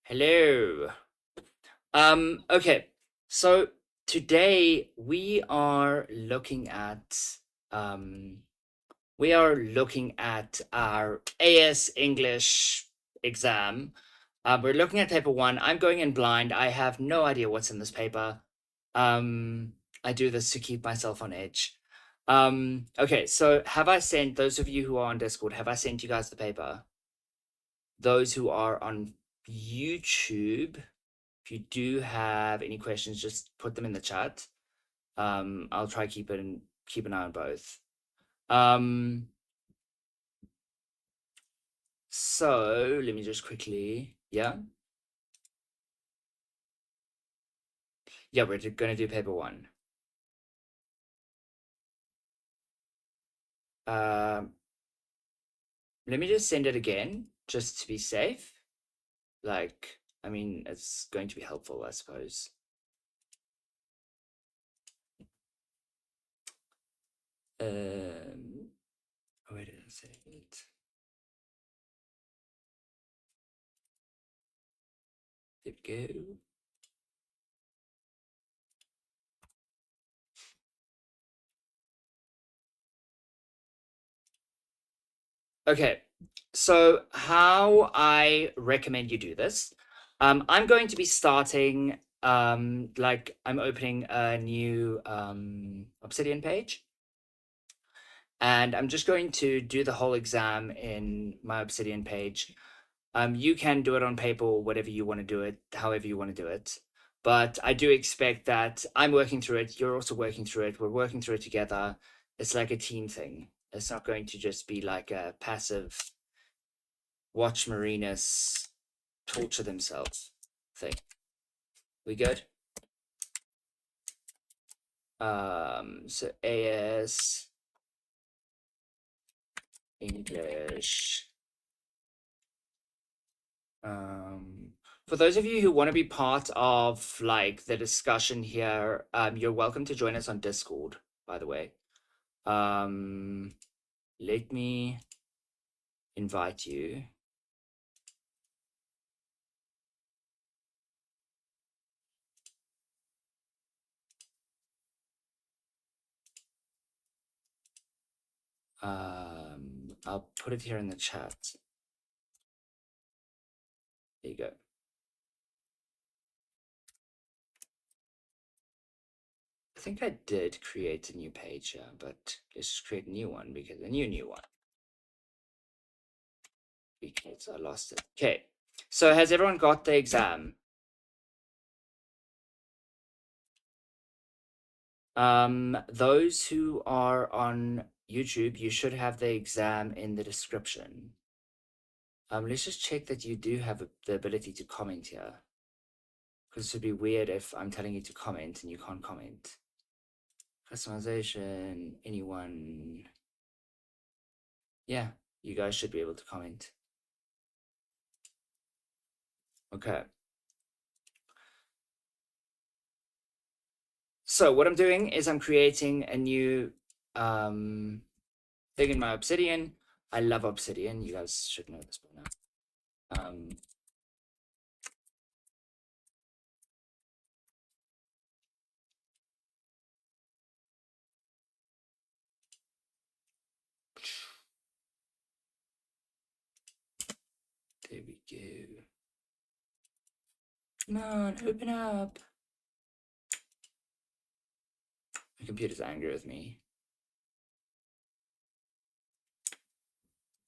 Hello. Okay. So today um we are looking at our AS English exam. We're looking at paper 1. I'm going in blind. I have no idea what's in this paper. I do this to keep myself on edge. Okay, so have I sent those of you who are on Discord, have I sent you guys the paper? Those who are on YouTube, if you do have any questions, just put them in the chat. I'll try keep an eye on both. So let me just quickly, yeah, we're gonna do paper 1. Let me just send it again, just to be safe. Like, I mean, it's going to be helpful, I suppose. Where did I save it? There we go. Okay, so how I recommend you do this. I'm going to be starting, like I'm opening a new Obsidian page, and I'm just going to do the whole exam in my Obsidian page. You can do it on paper or whatever you want to do it, however you want to do it. But I do expect that I'm working through it, you're also working through it, we're working through it together. It's like a team thing. It's not going to just be like a passive watch Marinus torture themselves thing. We good? So AS English. For those of you who want to be part of like the discussion here, you're welcome to join us on Discord, by the way. Let me invite you. I'll put it here in the chat. There you go. I think I did create a new page here, but let's just create a new one because a new one. Because I lost it. Okay. So has everyone got the exam? Those who are on YouTube, you should have the exam in the description. Let's just check that you do have the ability to comment here. Because it would be weird if I'm telling you to comment and you can't comment. Customization, anyone. Yeah, you guys should be able to comment. Okay. So what I'm doing is I'm creating a new thing in my Obsidian. I love Obsidian. You guys should know this by now. There we go. Come on, open up. My computer's angry with me.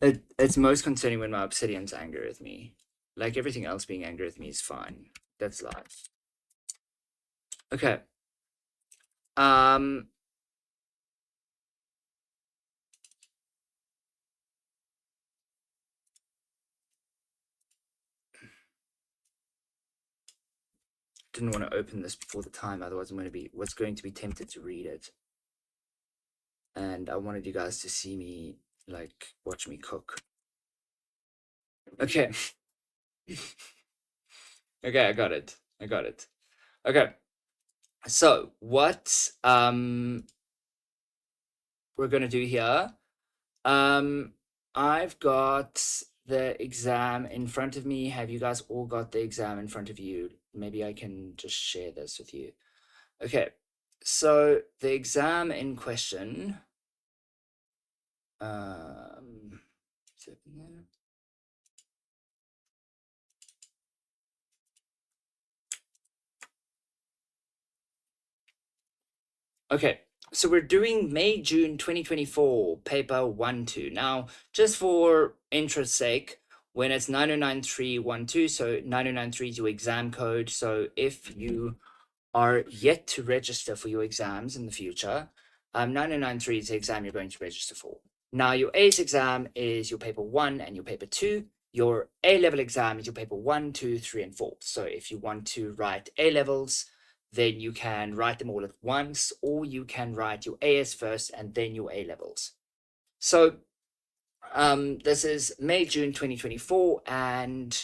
It's most concerning when my Obsidian's angry with me. Like everything else being angry with me is fine. That's life. Okay. Didn't want to open this before the time, otherwise I'm going to be tempted to read it. And I wanted you guys to see me, like, watch me cook. Okay. Okay, I got it. Okay. So what we're gonna do here, I've got the exam in front of me. Have you guys all got the exam in front of you? Maybe I can just share this with you. Okay, so the exam in question. Um, Okay, so we're doing May, June 2024, paper 1-2. Now, just for interest's sake, when it's 909312, so 9093 is your exam code. So if you are yet to register for your exams in the future, 9093 is the exam you're going to register for. Now, your A's exam is your paper 1 and your paper 2. Your A level exam is your paper 1, 2, 3, and 4. So if you want to write A levels, then you can write them all at once, or you can write your AS first and then your A levels. So this is May, June 2024, and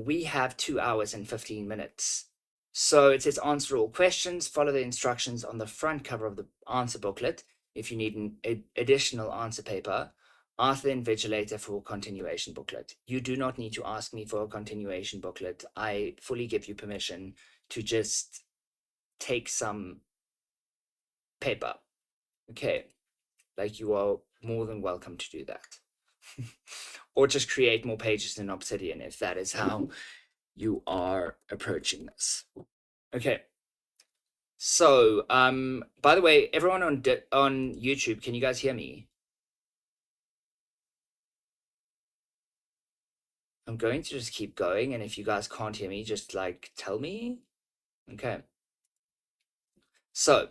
we have 2 hours and 15 minutes. So it says answer all questions, follow the instructions on the front cover of the answer booklet. If you need an additional answer paper, ask the invigilator for a continuation booklet. You do not need to ask me for a continuation booklet. I fully give you permission to just take some paper. Okay, like you are more than welcome to do that. Or just create more pages in Obsidian if that is how you are approaching this. Okay. So, by the way, everyone on YouTube, can you guys hear me? I'm going to just keep going, and if you guys can't hear me, just like tell me. Okay. So,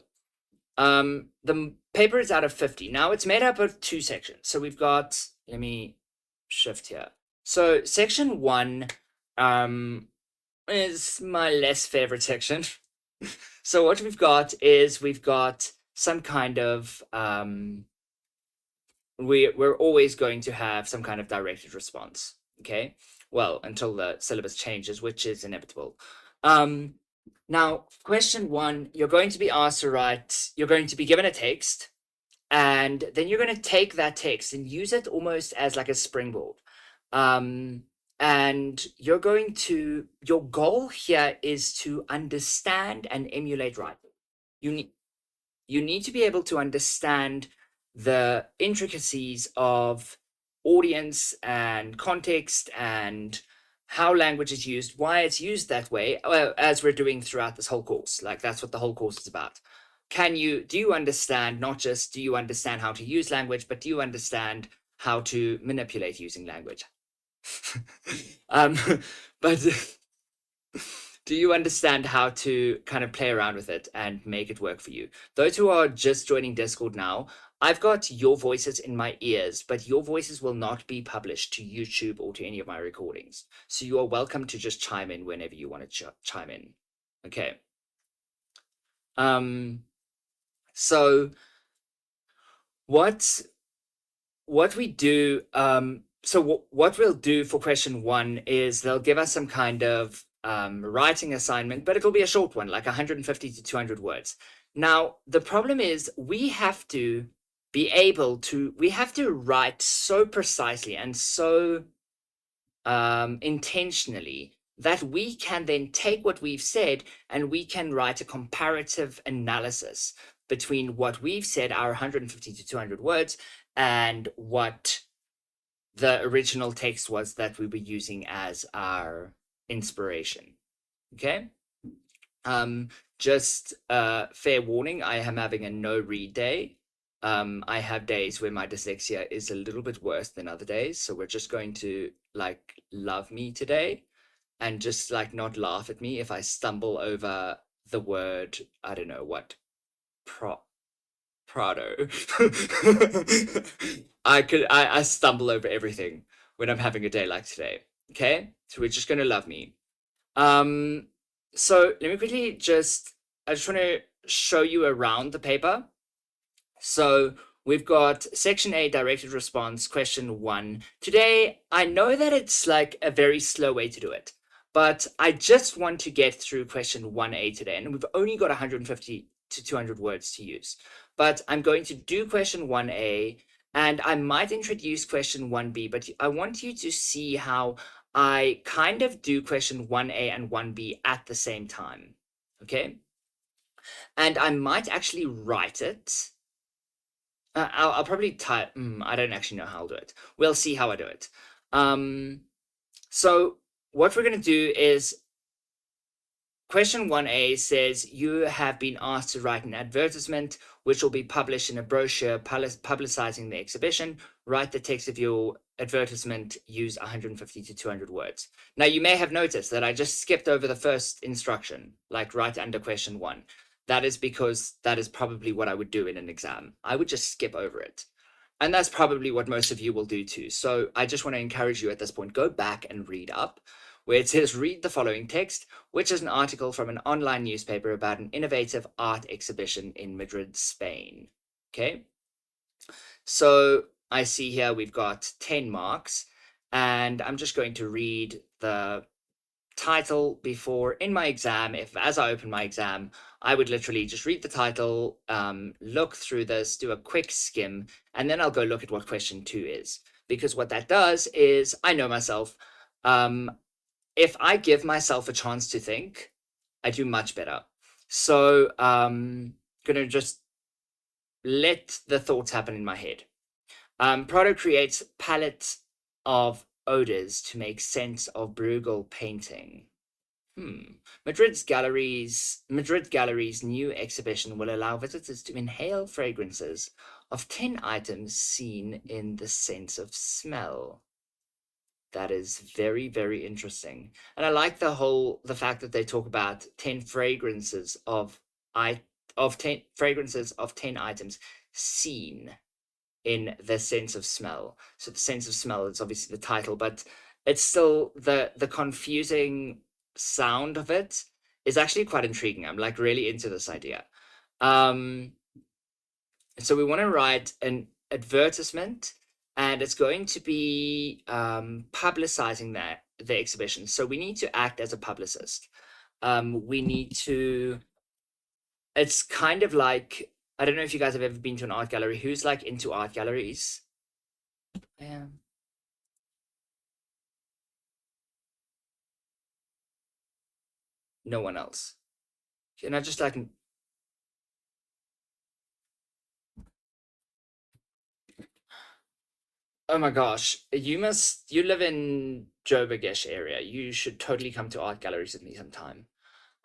the paper is out of 50. Now it's made up of 2 sections. So we've got, let me shift here. So section 1 is my less favorite section. So what we've got is we've got some kind of we're always going to have some kind of directed response. Okay, well, until the syllabus changes, which is inevitable. Now, question 1, you're going to be asked to write, you're going to be given a text, and then you're going to take that text and use it almost as like a springboard. And you're going to, your goal here is to understand and emulate writing. You need to be able to understand the intricacies of audience and context and how language is used, why it's used that way, as we're doing throughout this whole course. Like that's what the whole course is about. Do you understand, not just do you understand how to use language, but do you understand how to manipulate using language? But do you understand how to kind of play around with it and make it work for you? Those who are just joining Discord now, I've got your voices in my ears, but your voices will not be published to YouTube or to any of my recordings. So you are welcome to just chime in whenever you want to chime in. Okay. So what we do, what we'll do for question 1 is they'll give us some kind of writing assignment, but it'll be a short one, like 150 to 200 words. Now, the problem is we have to write so precisely and so intentionally that we can then take what we've said and we can write a comparative analysis between what we've said, our 150 to 200 words, and what the original text was that we were using as our inspiration. Okay. Just fair warning, I am having a no read day. I have days where my dyslexia is a little bit worse than other days, so we're just going to like love me today and just like not laugh at me if I stumble over the word, I don't know what, Prado. I stumble over everything when I'm having a day like today. Okay, so we're just gonna love me. So let me quickly I just want to show you around the paper. So we've got section A, directed response, question 1. Today, I know that it's like a very slow way to do it, but I just want to get through question 1A today, and we've only got 150 to 200 words to use. But I'm going to do question 1A, And I might introduce question 1B, but I want you to see how I kind of do question 1A and 1B at the same time. Okay? And I might actually write it. I'll probably type. I don't actually know how I'll do it. We'll see how I do it. So what we're going to do is question 1A says you have been asked to write an advertisement which will be published in a brochure publicizing the exhibition. Write the text of your advertisement, use 150 to 200 words. Now you may have noticed that I just skipped over the first instruction, like right under question 1. That is because that is probably what I would do in an exam. I would just skip over it. And that's probably what most of you will do too. So I just want to encourage you at this point, go back and read up where it says read the following text, which is an article from an online newspaper about an innovative art exhibition in Madrid, Spain. Okay, so I see here we've got 10 marks, and I'm just going to read the title before in my exam. If as I open my exam, I would literally just read the title, look through this, do a quick skim, and then I'll go look at what question 2 is. Because what that does is I know myself. If I give myself a chance to think, I do much better. So gonna just let the thoughts happen in my head. Prado creates palettes of odors to make sense of Brueghel painting. Madrid Gallery's new exhibition will allow visitors to inhale fragrances of 10 items seen in the sense of smell. That is very, very interesting. And I like the fact that they talk about 10 fragrances of 10 fragrances of 10 items seen in the sense of smell. So the sense of smell is obviously the title, but it's still the confusing sound of it is actually quite intriguing. I'm like really into this idea. So we want to write an advertisement, and it's going to be publicizing the exhibition. So we need to act as a publicist. We need to. It's kind of like, I don't know if you guys have ever been to an art gallery. Who's like into art galleries? Yeah. No one else. Can I just like? Oh my gosh, you live in Joburgish area. You should totally come to art galleries with me sometime.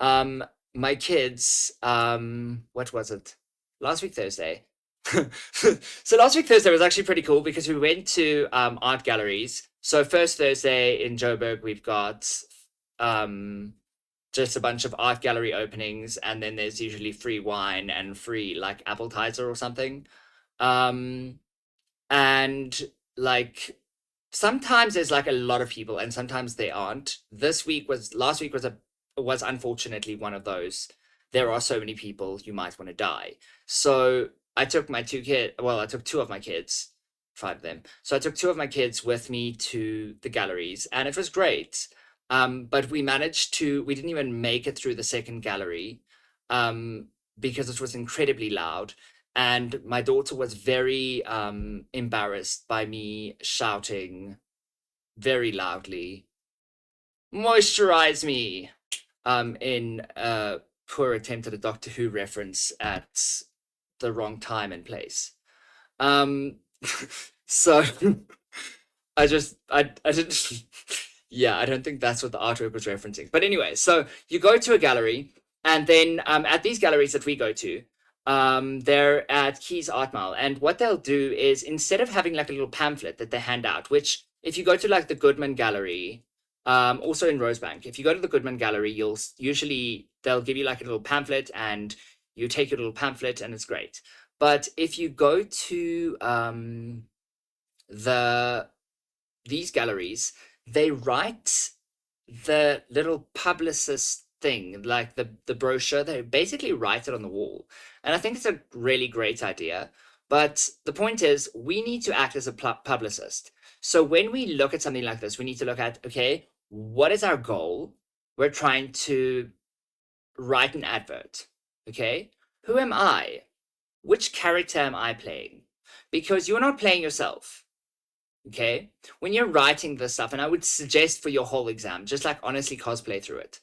Um, my kids, what was it? Last week Thursday. So last week Thursday was actually pretty cool because we went to art galleries. So first Thursday in Joburg, we've got um just a bunch of art gallery openings, and then there's usually free wine and free like appetizer or something. Um, and like sometimes there's like a lot of people and sometimes they aren't. Last week was unfortunately one of those. There are so many people you might want to die. So I took I took two of my kids, five of them. So I took two of my kids with me to the galleries, and it was great. But we didn't even make it through the second gallery, um, because it was incredibly loud, and my daughter was very embarrassed by me shouting very loudly, "Moisturize me!" In a poor attempt at a Doctor Who reference at the wrong time and place. Um, so I didn't. Yeah, I don't think that's what the artwork was referencing. But anyway, so you go to a gallery, and then at these galleries that we go to, they're at Keys Art Mile, and what they'll do is instead of having like a little pamphlet that they hand out, which if you go to like the Goodman Gallery, also in Rosebank, if you go to the Goodman Gallery, usually they'll give you like a little pamphlet, and you take your little pamphlet, and it's great. But if you go to the these galleries, they write the little publicist thing, like the brochure. They basically write it on the wall, and I think it's a really great idea. But the point is, we need to act as a publicist. So when we look at something like this, we need to look at, okay, what is our goal? We're trying to write an advert. Okay, who am I? Which character am I playing? because you're not playing yourself. Okay, when you're writing this stuff, and I would suggest for your whole exam, just like honestly cosplay through it.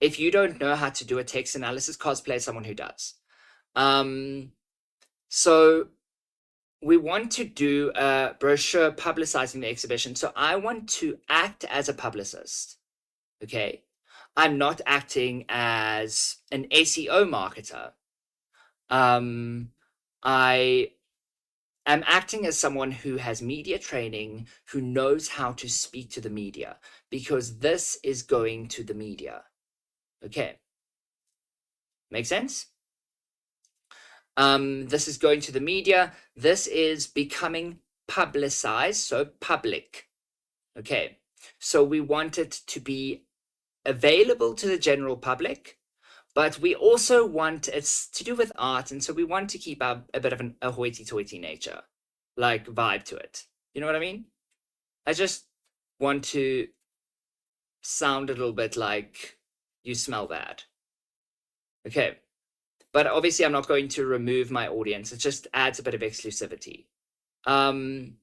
If you don't know how to do a text analysis, cosplay someone who does. So we want to do a brochure publicizing the exhibition. So I want to act as a publicist. Okay, I'm not acting as an SEO marketer. I am acting as someone who has media training, who knows how to speak to the media, because this is going to the media. Okay. Make sense? This is going to the media. This is becoming publicized, so public. Okay. So we want it to be available to the general public, but we also want it's to do with art, and so we want to keep a bit of a hoity-toity nature, like vibe to it. You know what I mean? I just want to sound a little bit like you smell bad. Okay. But obviously I'm not going to remove my audience. It just adds a bit of exclusivity. And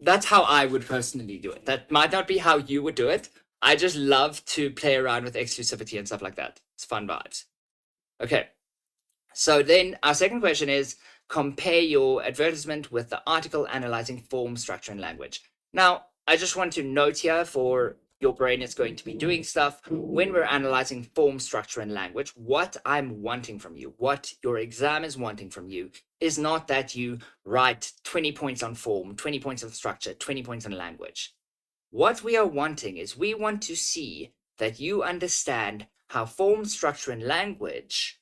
that's how I would personally do it. That might not be how you would do it. I just love to play around with exclusivity and stuff like that. It's fun vibes. Okay. So then our second question is, compare your advertisement with the article analyzing form, structure, and language. Now, I just want to note here for your brain is going to be doing stuff when we're analyzing form, structure, and language. What I'm wanting from you, what your exam is wanting from you, is not that you write 20 points on form, 20 points on structure, 20 points on language. What we are wanting is we want to see that you understand how form, structure, and language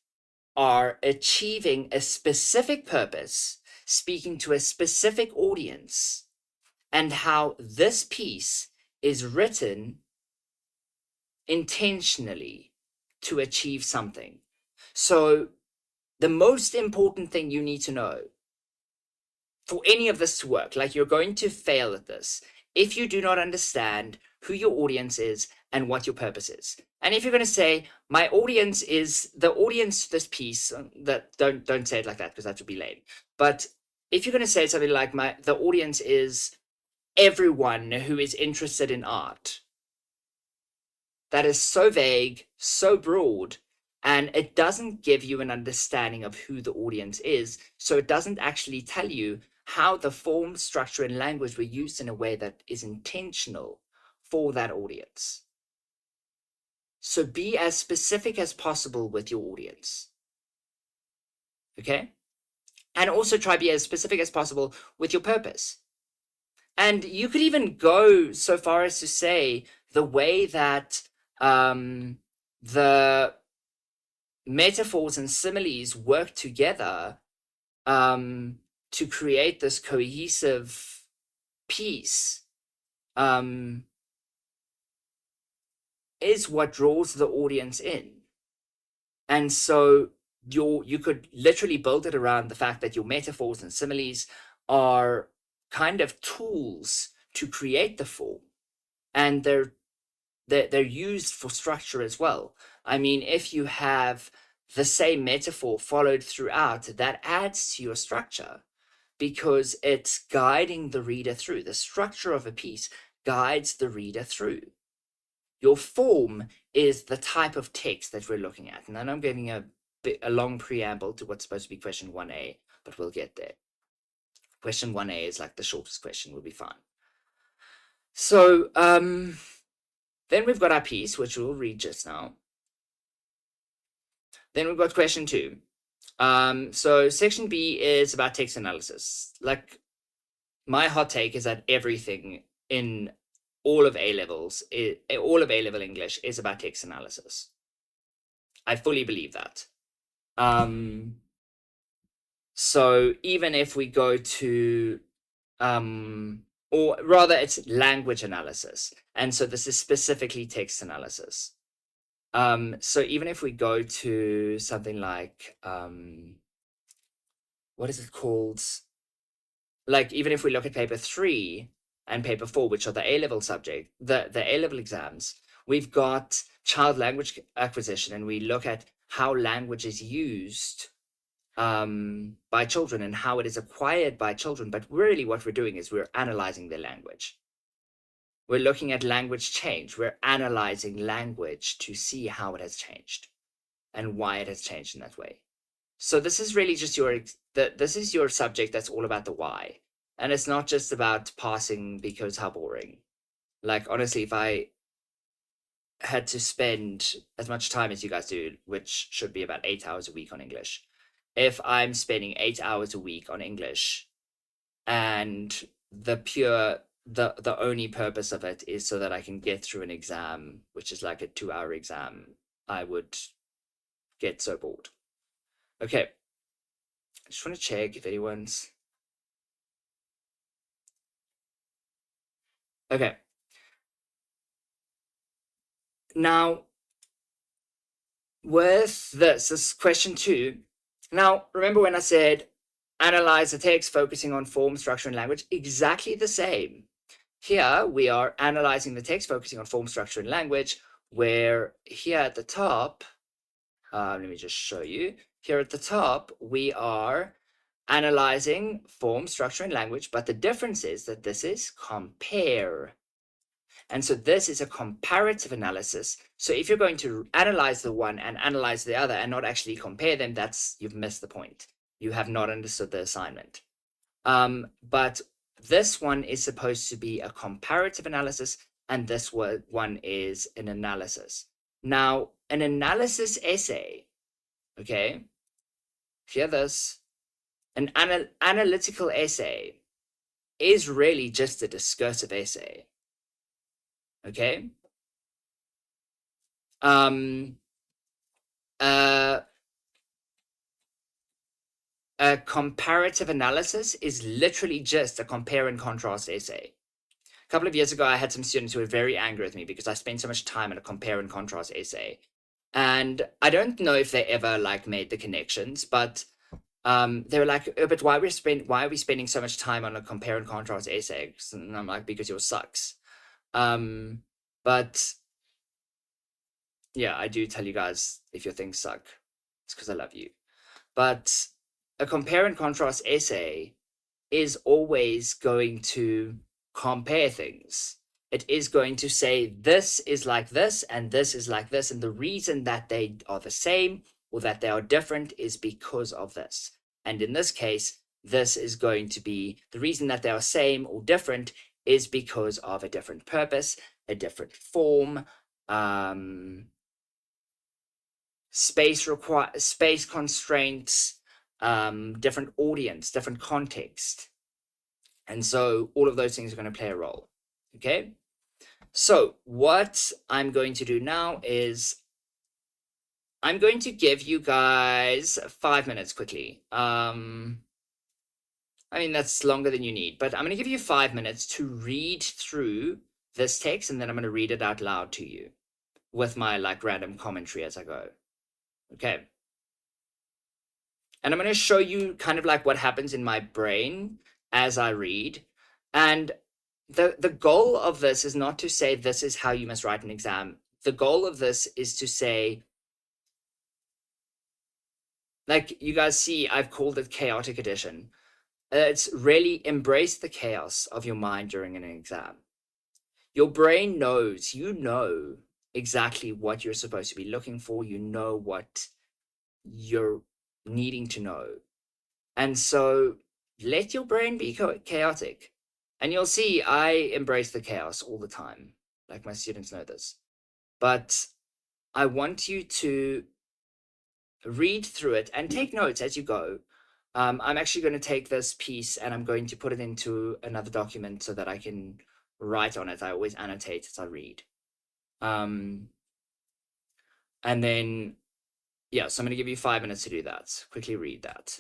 are achieving a specific purpose, speaking to a specific audience, and how this piece is written intentionally to achieve something. So the most important thing you need to know for any of this to work, like you're going to fail at this if you do not understand who your audience is and what your purpose is. And if you're going to say, my audience is the audience to this piece, that don't say it like that because that would be lame. But if you're going to say something like the audience is everyone who is interested in art, that is so vague, so broad, and it doesn't give you an understanding of who the audience is. So it doesn't actually tell you how the form, structure, and language were used in a way that is intentional for that audience. So be as specific as possible with your audience. Okay? And also try to be as specific as possible with your purpose. And you could even go so far as to say the way that the metaphors and similes work together to create this cohesive piece is what draws the audience in. And so you could literally build it around the fact that your metaphors and similes are kind of tools to create the form, and they're used for structure as well. I mean, if you have the same metaphor followed throughout, that adds to your structure because it's guiding the reader through. The structure of a piece guides the reader through. Your form is the type of text that we're looking at. And then I'm giving a long preamble to what's supposed to be question 1A, but we'll get there. Question 1A is like the shortest question, will be fine. So then we've got our piece, which we'll read just now. Then we've got question 2. So section B is about text analysis. Like, my hot take is that everything in all of A-level English is about text analysis. I fully believe that. So even if we go to, or rather it's language analysis. And so this is specifically text analysis. So even if we go to something like, what is it called? Like, even if we look at paper 3 and paper 4, which are the A-level subject, the A-level exams, we've got child language acquisition, and we look at how language is used by children and how it is acquired by children. But really, what we're doing is we're analyzing their language. We're looking at language change. We're analyzing language to see how it has changed and why it has changed in that way. So this is really just this is your subject that's all about the why. And it's not just about passing because how boring. Like honestly, if I had to spend as much time as you guys do, which should be about 8 hours a week on English, if I'm spending 8 hours a week on English and the only purpose of it is so that I can get through an exam, which is like a 2 hour exam, I would get so bored. Okay. I just want to check if anyone's okay. Now, with this is question 2. Now, remember when I said analyze the text, focusing on form, structure, and language? Exactly the same. Here, we are analyzing the text, focusing on form, structure, and language, where here at the top, let me just show you. Here at the top, we are analyzing form, structure, and language, but the difference is that this is compare. And so this is a comparative analysis. So if you're going to analyze the one and analyze the other and not actually compare them, you've missed the point. You have not understood the assignment. But this one is supposed to be a comparative analysis, and this one is an analysis. Now, an analysis essay, okay, hear this, an analytical essay is really just a discursive essay, okay? Uh, a comparative analysis is literally just a compare and contrast essay. A couple of years ago, I had some students who were very angry with me because I spent so much time on a compare and contrast essay. And I don't know if they ever like made the connections, but they were like, oh, but why are we spending so much time on a compare and contrast essay? And I'm like, because yours sucks. But yeah, I do tell you guys if your things suck, it's because I love you. But a compare and contrast essay is always going to compare things. It is going to say this is like this and this is like this. And the reason that they are the same or that they are different is because of this. And in this case, this is going to be the reason that they are same or different is because of a different purpose, a different form, space constraints, different audience, different context. And so all of those things are going to play a role. Okay. So what I'm going to do now is I'm going to give you guys 5 minutes quickly. I mean, that's longer than you need, but I'm going to give you 5 minutes to read through this text, and then I'm going to read it out loud to you with my like random commentary as I go. Okay. And I'm going to show you kind of like what happens in my brain as I read. And the goal of this is not to say this is how you must write an exam. The goal of this is to say, like you guys see, I've called it chaotic edition. It's really embrace the chaos of your mind during an exam. Your brain knows, you know exactly what you're supposed to be looking for. You know what you're needing to know. And so let your brain be chaotic. And you'll see I embrace the chaos all the time. Like my students know this. But I want you to read through it and take notes as you go. I'm actually going to take this piece and I'm going to put it into another document so that I can write on it. I always annotate as I read. And then, yeah, so I'm going to give you 5 minutes to do that. Quickly read that.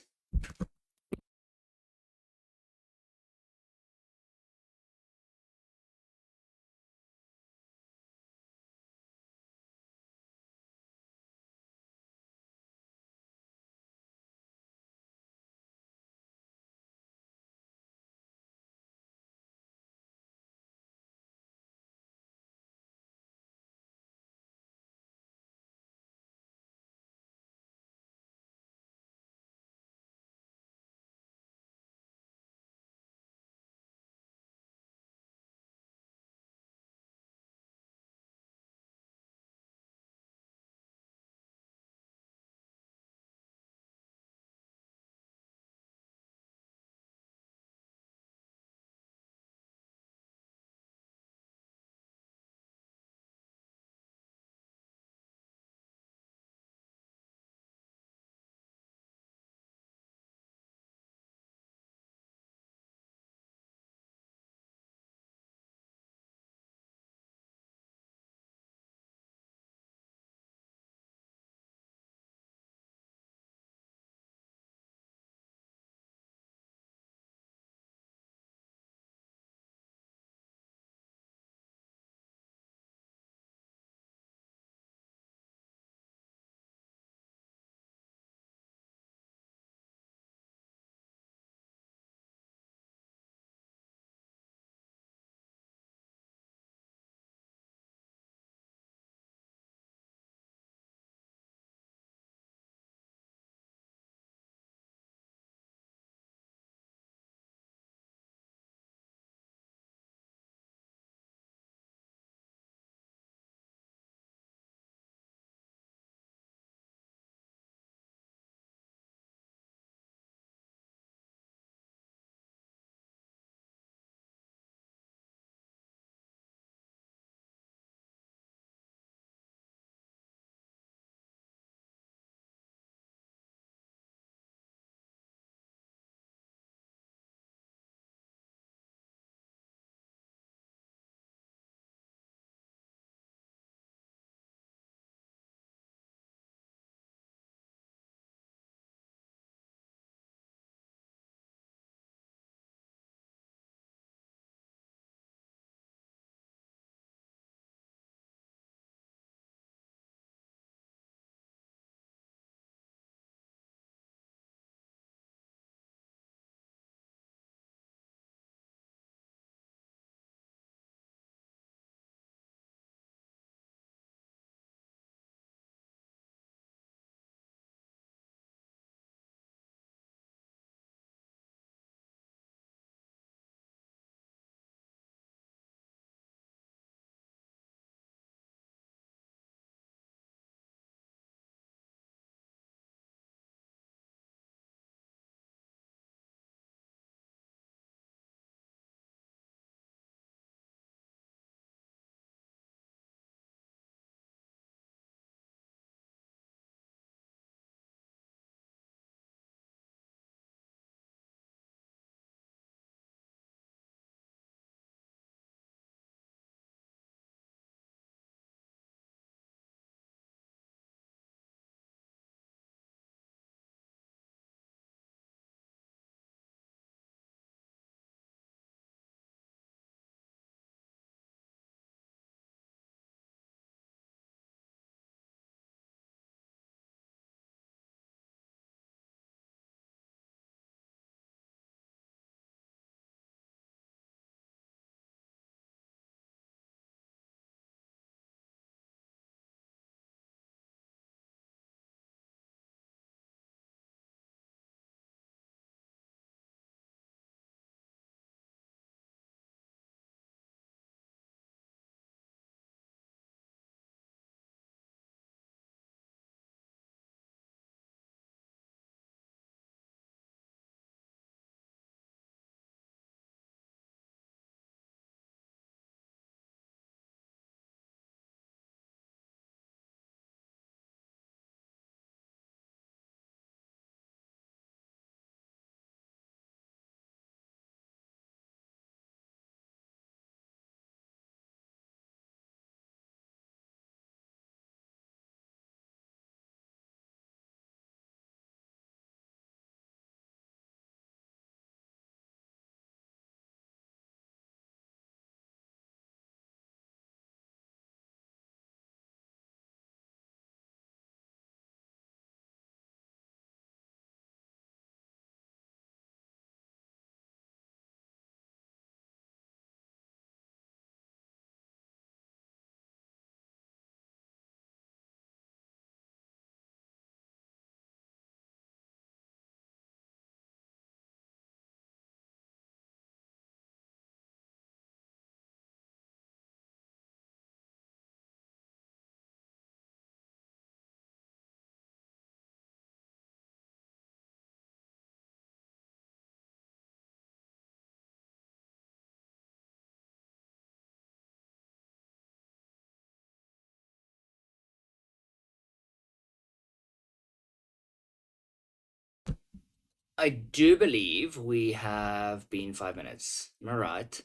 I do believe we have been 5 minutes. Am I right?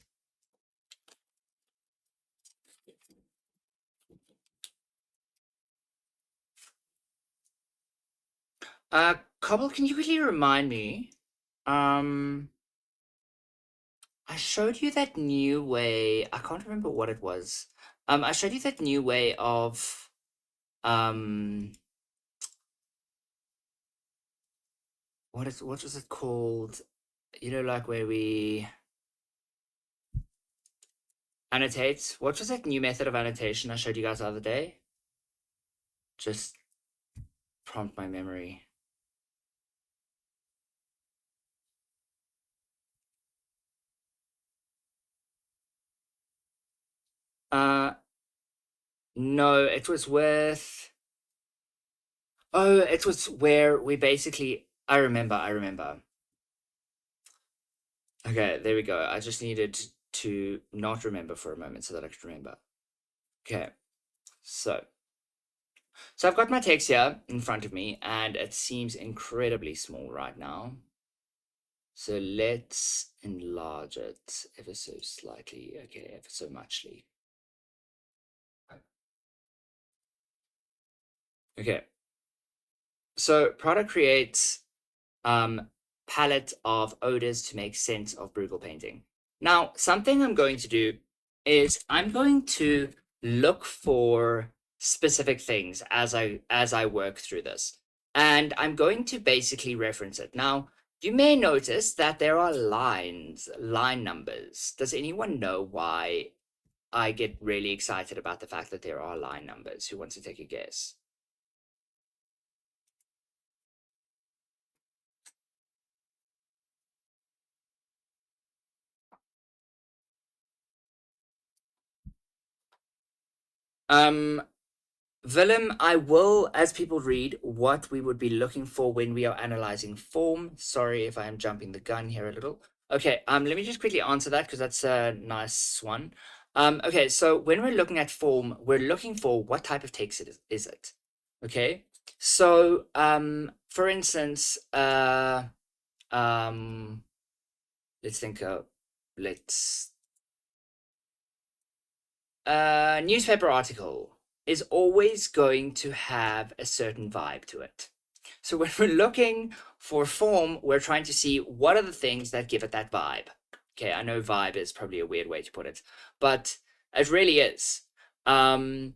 Cobble, can you quickly remind me? Um, I showed you that new way. I can't remember what it was. I showed you that new way of um, what was it called? You know, like where we annotate. What was that new method of annotation I showed you guys the other day? Just prompt my memory. Uh, no, it was with. Oh, it was where we basically. I remember. I remember. Okay, there we go. I just needed to not remember for a moment so that I could remember. Okay, so I've got my text here in front of me, and it seems incredibly small right now. So let's enlarge it ever so slightly. Okay, ever so muchly. Okay, so Prado creates palette of odors to make sense of Brueghel painting. Now, something I'm going to do is I'm going to look for specific things as I work through this. And I'm going to basically reference it. Now, you may notice that there are line numbers. Does anyone know why I get really excited about the fact that there are line numbers? Who wants to take a guess? Um, Willem, I will, as people read, what we would be looking for when we are analyzing form. Sorry if I am jumping the gun here a little. Okay, let me just quickly answer that because that's a nice one. Okay, so when we're looking at form, we're looking for what type of text is it? Okay, so for instance, let's think. Let's newspaper article is always going to have a certain vibe to it. So when we're looking for form, we're trying to see what are the things that give it that vibe. Okay, I know vibe is probably a weird way to put it, but it really is. Um,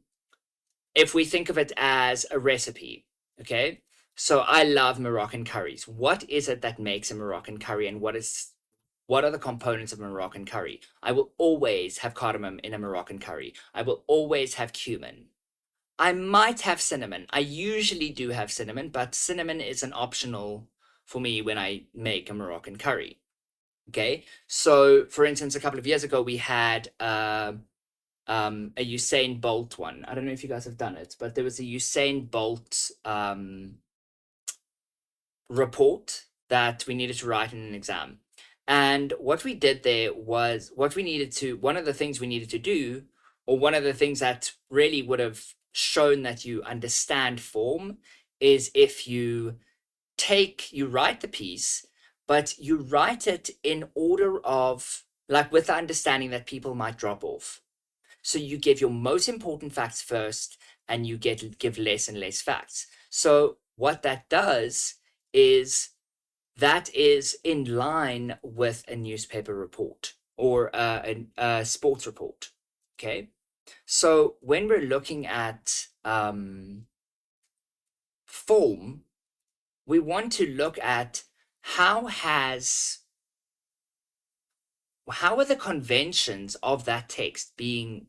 if we think of it as a recipe, okay? So I love Moroccan curries. What is it that makes a Moroccan curry, and what are the components of Moroccan curry? I will always have cardamom in a Moroccan curry. I will always have cumin. I might have cinnamon. I usually do have cinnamon, but cinnamon is an optional for me when I make a Moroccan curry. Okay, so for instance, a couple of years ago we had a Usain Bolt one. I don't know if you guys have done it, but there was a Usain Bolt report that we needed to write in an exam. And what we did there was one of the things we needed to do, or one of the things that really would have shown that you understand form, is if you write the piece, but you write it in order of, like, with the understanding that people might drop off. So you give your most important facts first, and you give less and less facts. So what that does is that is in line with a newspaper report or a sports report. Okay, so when we're looking at form, we want to look at how are the conventions of that text being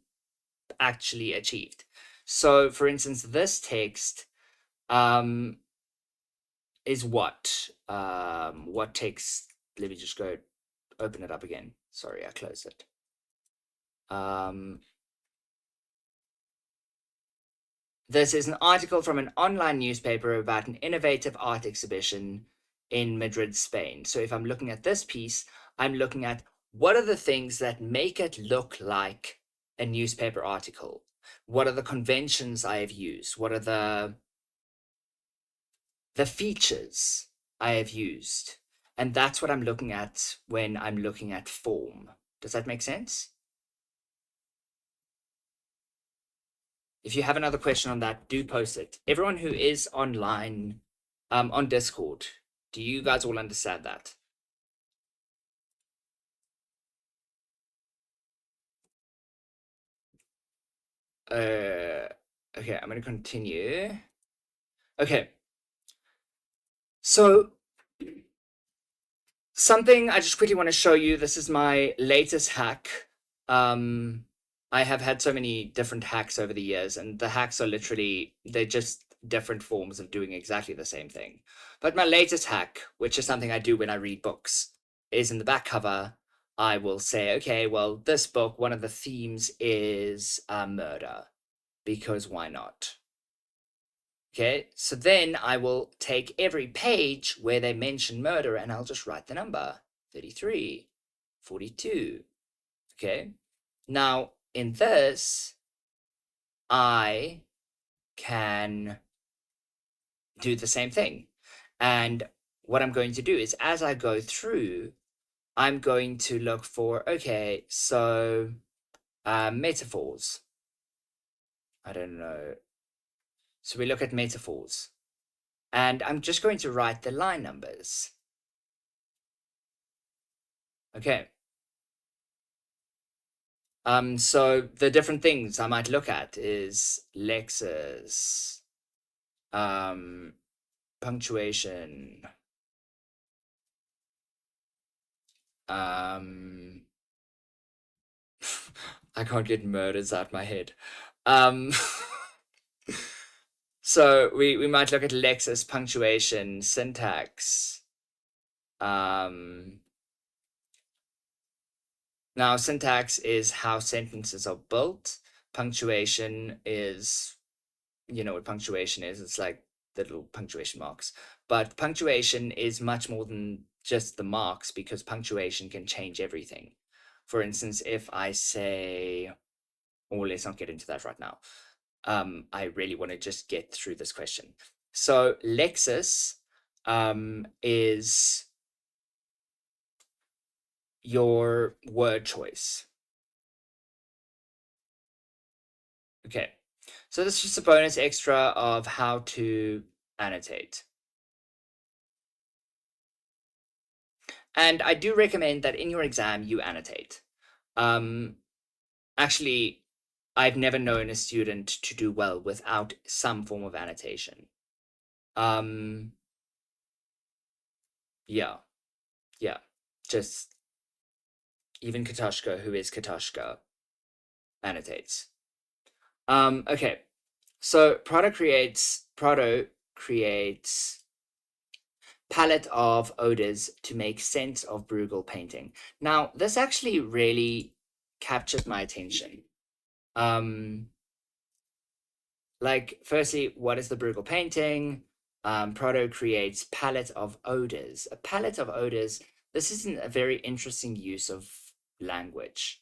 actually achieved. So, for instance, this text um, is what text? Let me just go open it up again. Sorry, I closed it. Um, this is an article from an online newspaper about an innovative art exhibition in Madrid, Spain. So if I'm looking at this piece, I'm looking at what are the things that make it look like a newspaper article? What are the conventions I have used? What are the features I have used? And that's what I'm looking at when I'm looking at form. Does that make sense? If you have another question on that, do post it. Everyone who is online on Discord, do you guys all understand that? Okay, I'm going to continue. Okay. So something I just quickly want to show you. This is my latest hack. I have had so many different hacks over the years, and the hacks are literally, they're just different forms of doing exactly the same thing. But my latest hack, which is something I do when I read books, is in the back cover, I will say, okay, well, this book, one of the themes is murder, because why not? Okay, so then I will take every page where they mention murder and I'll just write the number 33, 42. Okay, now in this, I can do the same thing. And what I'm going to do is as I go through, I'm going to look for, okay, so metaphors. I don't know. So we look at metaphors. And I'm just going to write the line numbers. Okay. So the different things I might look at is Lexus, punctuation, I can't get murders out my head. Um, so we might look at Lexus, punctuation, syntax. Now syntax is how sentences are built. Punctuation is, you know what punctuation is. It's like the little punctuation marks. But punctuation is much more than just the marks because punctuation can change everything. For instance, if I say, or let's not get into that right now. I really want to just get through this question. So Lexus is your word choice. Okay, so this is just a bonus extra of how to annotate. And I do recommend that in your exam you annotate. Actually, I've never known a student to do well without some form of annotation. Yeah, yeah. Just even Katoshka, who is Katoshka, annotates. Okay. So Prado creates palette of odors to make sense of Brueghel painting. Now, this actually really captured my attention. Like, firstly, what is the Brueghel painting? Prado creates palette of odors. A palette of odors. This isn't a very interesting use of language.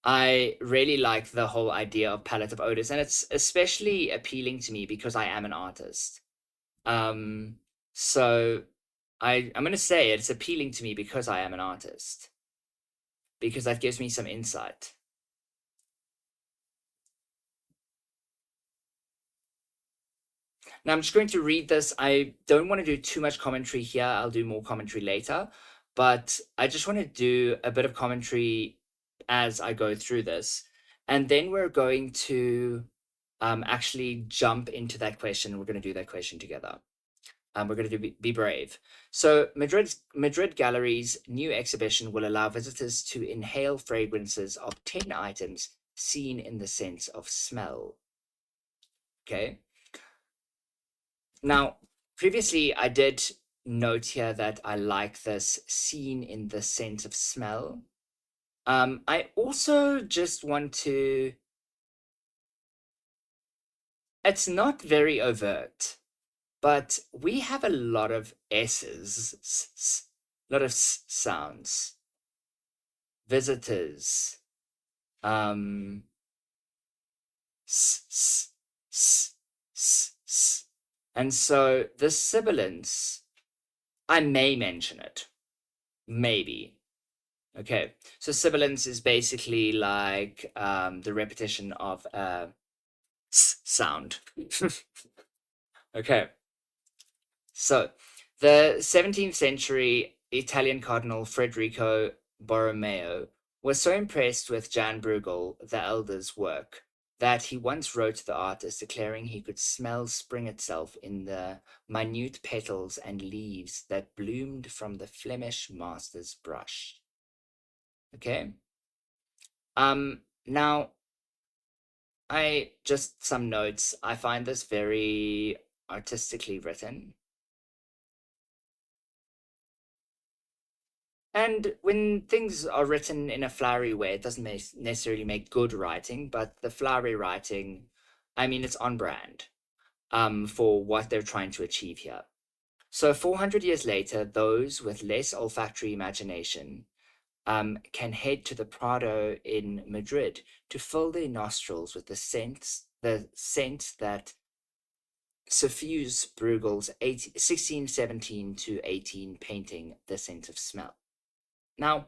I really like the whole idea of palette of odors, and it's especially appealing to me because I am an artist. So I'm going to say it's appealing to me because I am an artist, because that gives me some insight. Now I'm just going to read this. I don't want to do too much commentary here. I'll do more commentary later, but I just want to do a bit of commentary as I go through this. And then we're going to actually jump into that question. We're going to do that question together. We're going to do Be Brave. So Madrid Gallery's new exhibition will allow visitors to inhale fragrances of 10 items seen in the sense of smell. Okay. Now, previously I did note here that I like this seen in the sense of smell. I also just want to, it's not very overt, but we have a lot of S's, a lot of sounds. Visitors, s, s, s, s, s. And so the sibilance, I may mention it, maybe. Okay, so sibilance is basically like the repetition of a sound. Okay, so the 17th century Italian Cardinal Federico Borromeo was so impressed with Jan Brueghel, the elder's work, that he once wrote to the artist declaring he could smell spring itself in the minute petals and leaves that bloomed from the Flemish master's brush. Okay. Now I just some notes. I find this very artistically written. And when things are written in a flowery way, it doesn't necessarily make good writing, but the flowery writing, I mean, it's on brand for what they're trying to achieve here. So 400 years later, those with less olfactory imagination can head to the Prado in Madrid to fill their nostrils with the scent that suffuse Bruegel's 1617 to 18 painting, The Scent of Smell. Now,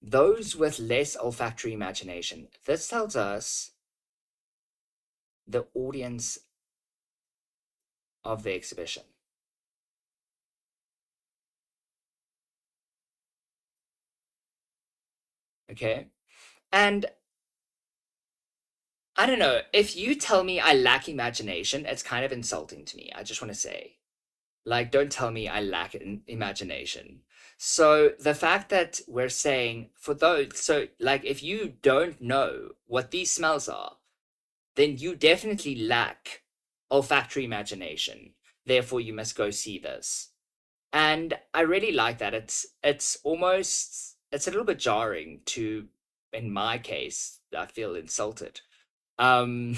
those with less olfactory imagination, this tells us the audience of the exhibition. Okay. And I don't know, if you tell me I lack imagination, it's kind of insulting to me. I just want to say, like, don't tell me I lack imagination. So the fact that we're saying for those, so like, if you don't know what these smells are, then you definitely lack olfactory imagination. Therefore, you must go see this. And I really like that. It's almost it's a little bit jarring to, in my case, I feel insulted. Um,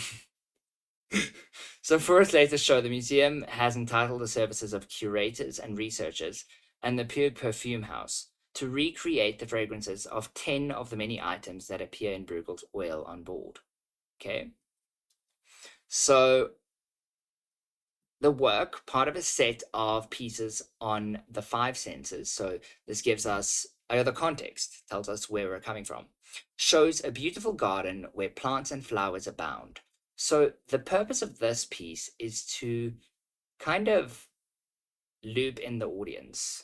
so for its latest show, the museum has entitled the services of curators and researchers and the Puig Perfume House to recreate the fragrances of 10 of the many items that appear in Bruegel's oil on board. Okay. So the work, part of a set of pieces on the five senses, so this gives us the context, tells us where we're coming from, shows a beautiful garden where plants and flowers abound. So the purpose of this piece is to kind of loop in the audience.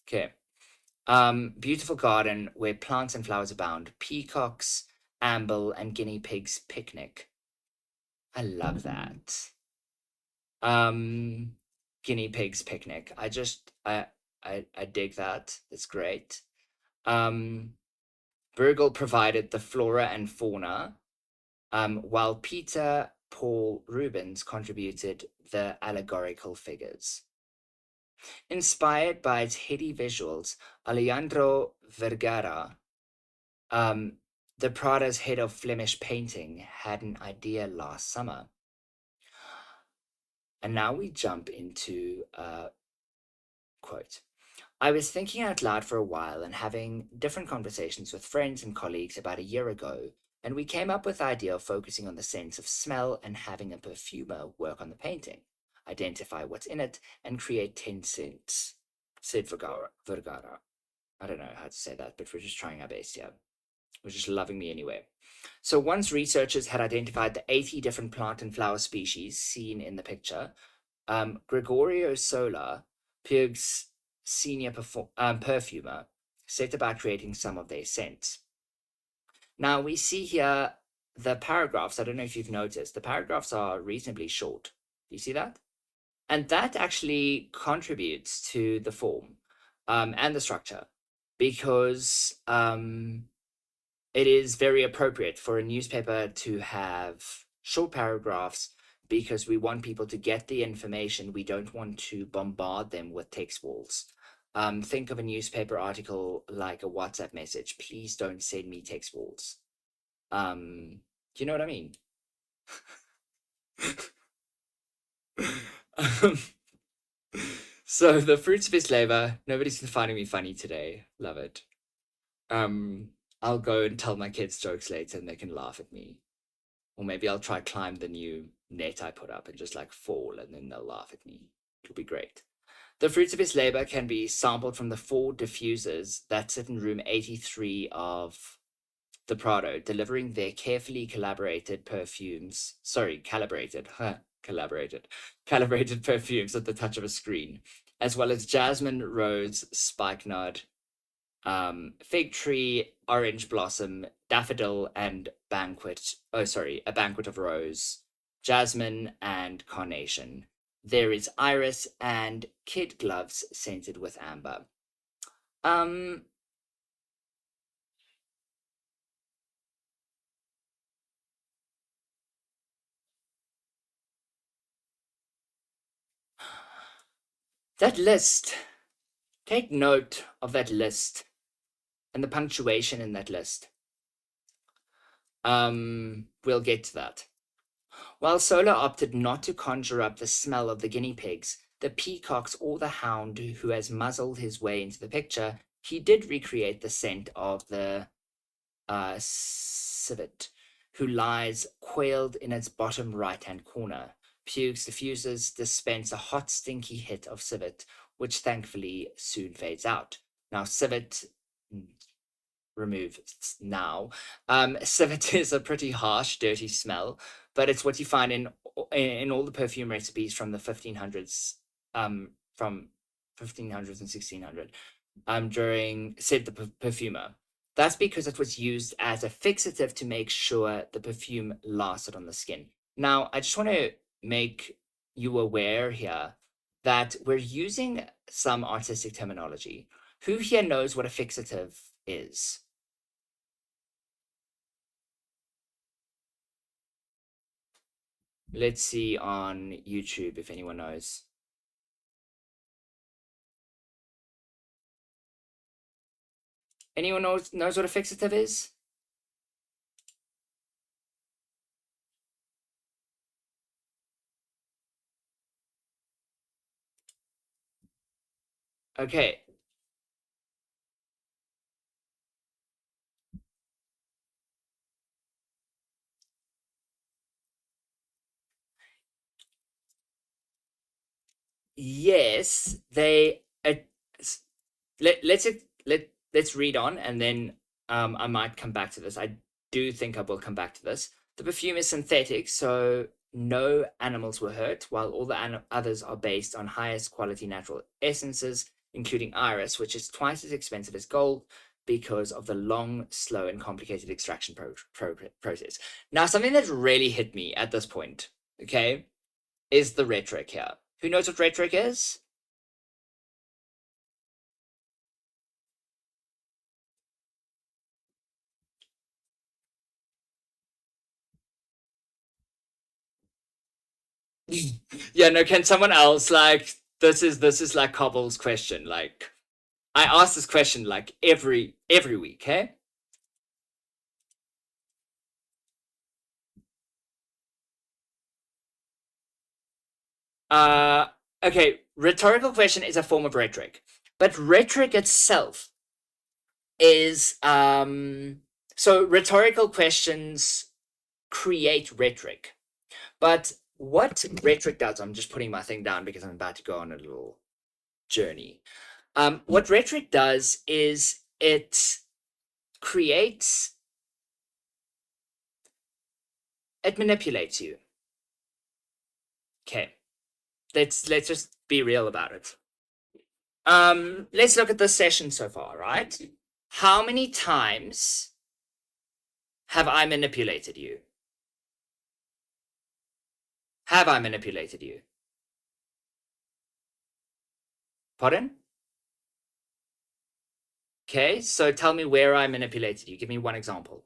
Okay. Beautiful garden where plants and flowers abound. Peacocks, amble, and guinea pigs picnic. I love that. Um, Guinea pigs picnic. I dig that. It's great. Um, Bruegel provided the flora and fauna, while Peter Paul Rubens contributed the allegorical figures. Inspired by its heady visuals, Alejandro Vergara, um, the Prado's head of Flemish painting, had an idea last summer. And now we jump into quote. I was thinking out loud for a while and having different conversations with friends and colleagues about a year ago, and we came up with the idea of focusing on the sense of smell and having a perfumer work on the painting, identify what's in it, and create 10 scents, said Vergara. I don't know how to say that, but we're just trying our best here. We're just loving me anyway. So once researchers had identified the 80 different plant and flower species seen in the picture, Gregorio Sola, Puig's senior perfumer, set about creating some of their scents. Now we see here the paragraphs. I don't know if you've noticed, the paragraphs are reasonably short. Do you see that? And that actually contributes to the form and the structure because it is very appropriate for a newspaper to have short paragraphs because we want people to get the information. We don't want to bombard them with text walls. Think of a newspaper article like a WhatsApp message. Please don't send me text walls. Do you know what I mean? um, so the fruits of his labor. Nobody's finding me funny today. Love it. I'll go and tell my kids jokes later and they can laugh at me. Or maybe I'll try climb the new net I put up and just like fall and then they'll laugh at me. It'll be great. The fruits of his labor can be sampled from the 4 diffusers that sit in room 83 of the Prado, delivering their carefully collaborated perfumes. Sorry, calibrated, calibrated perfumes at the touch of a screen, as well as jasmine, rose, spikenard, fig tree, orange blossom, daffodil, and banquet. Oh, sorry, a banquet of rose, jasmine, and carnation. There is iris and kid gloves scented with amber. Um, that list. Take note of that list and the punctuation in that list. We'll get to that. While Solar opted not to conjure up the smell of the guinea pigs, the peacocks, or the hound who has muzzled his way into the picture, he did recreate the scent of the civet, who lies coiled in its bottom right-hand corner. Puke's diffusers dispense a hot, stinky hit of civet, which thankfully soon fades out. Now, civet, remove now. Civet is a pretty harsh, dirty smell, but it's what you find in all the perfume recipes from the 1500s, from 1500s and 1600, during, said the perfumer. That's because it was used as a fixative to make sure the perfume lasted on the skin. Now, I just want to make you aware here that we're using some artistic terminology. Who here knows what a fixative is? Let's see on YouTube if anyone knows. Anyone knows what a fixative is? Okay. Yes, they. Let's read on, and then I might come back to this. I do think I will come back to this. The perfume is synthetic, so no animals were hurt, while all the others are based on highest quality natural essences, including iris, which is twice as expensive as gold because of the long, slow, and complicated extraction process. Now, something that really hit me at this point, okay, is the rhetoric here. Who knows what rhetoric is? Yeah, no, can someone else, like, this is like Cobble's question. Like, I ask this question like every week, okay? Uh okay, rhetorical question is a form of rhetoric. But rhetoric itself is so rhetorical questions create rhetoric. But what rhetoric does, I'm just putting my thing down because I'm about to go on a little journey. What rhetoric does is it creates, it manipulates you. Okay, let's just be real about it. Let's look at this session so far, right? How many times have I manipulated you? Have I manipulated you? Pardon? Okay, so tell me where I manipulated you. Give me one example.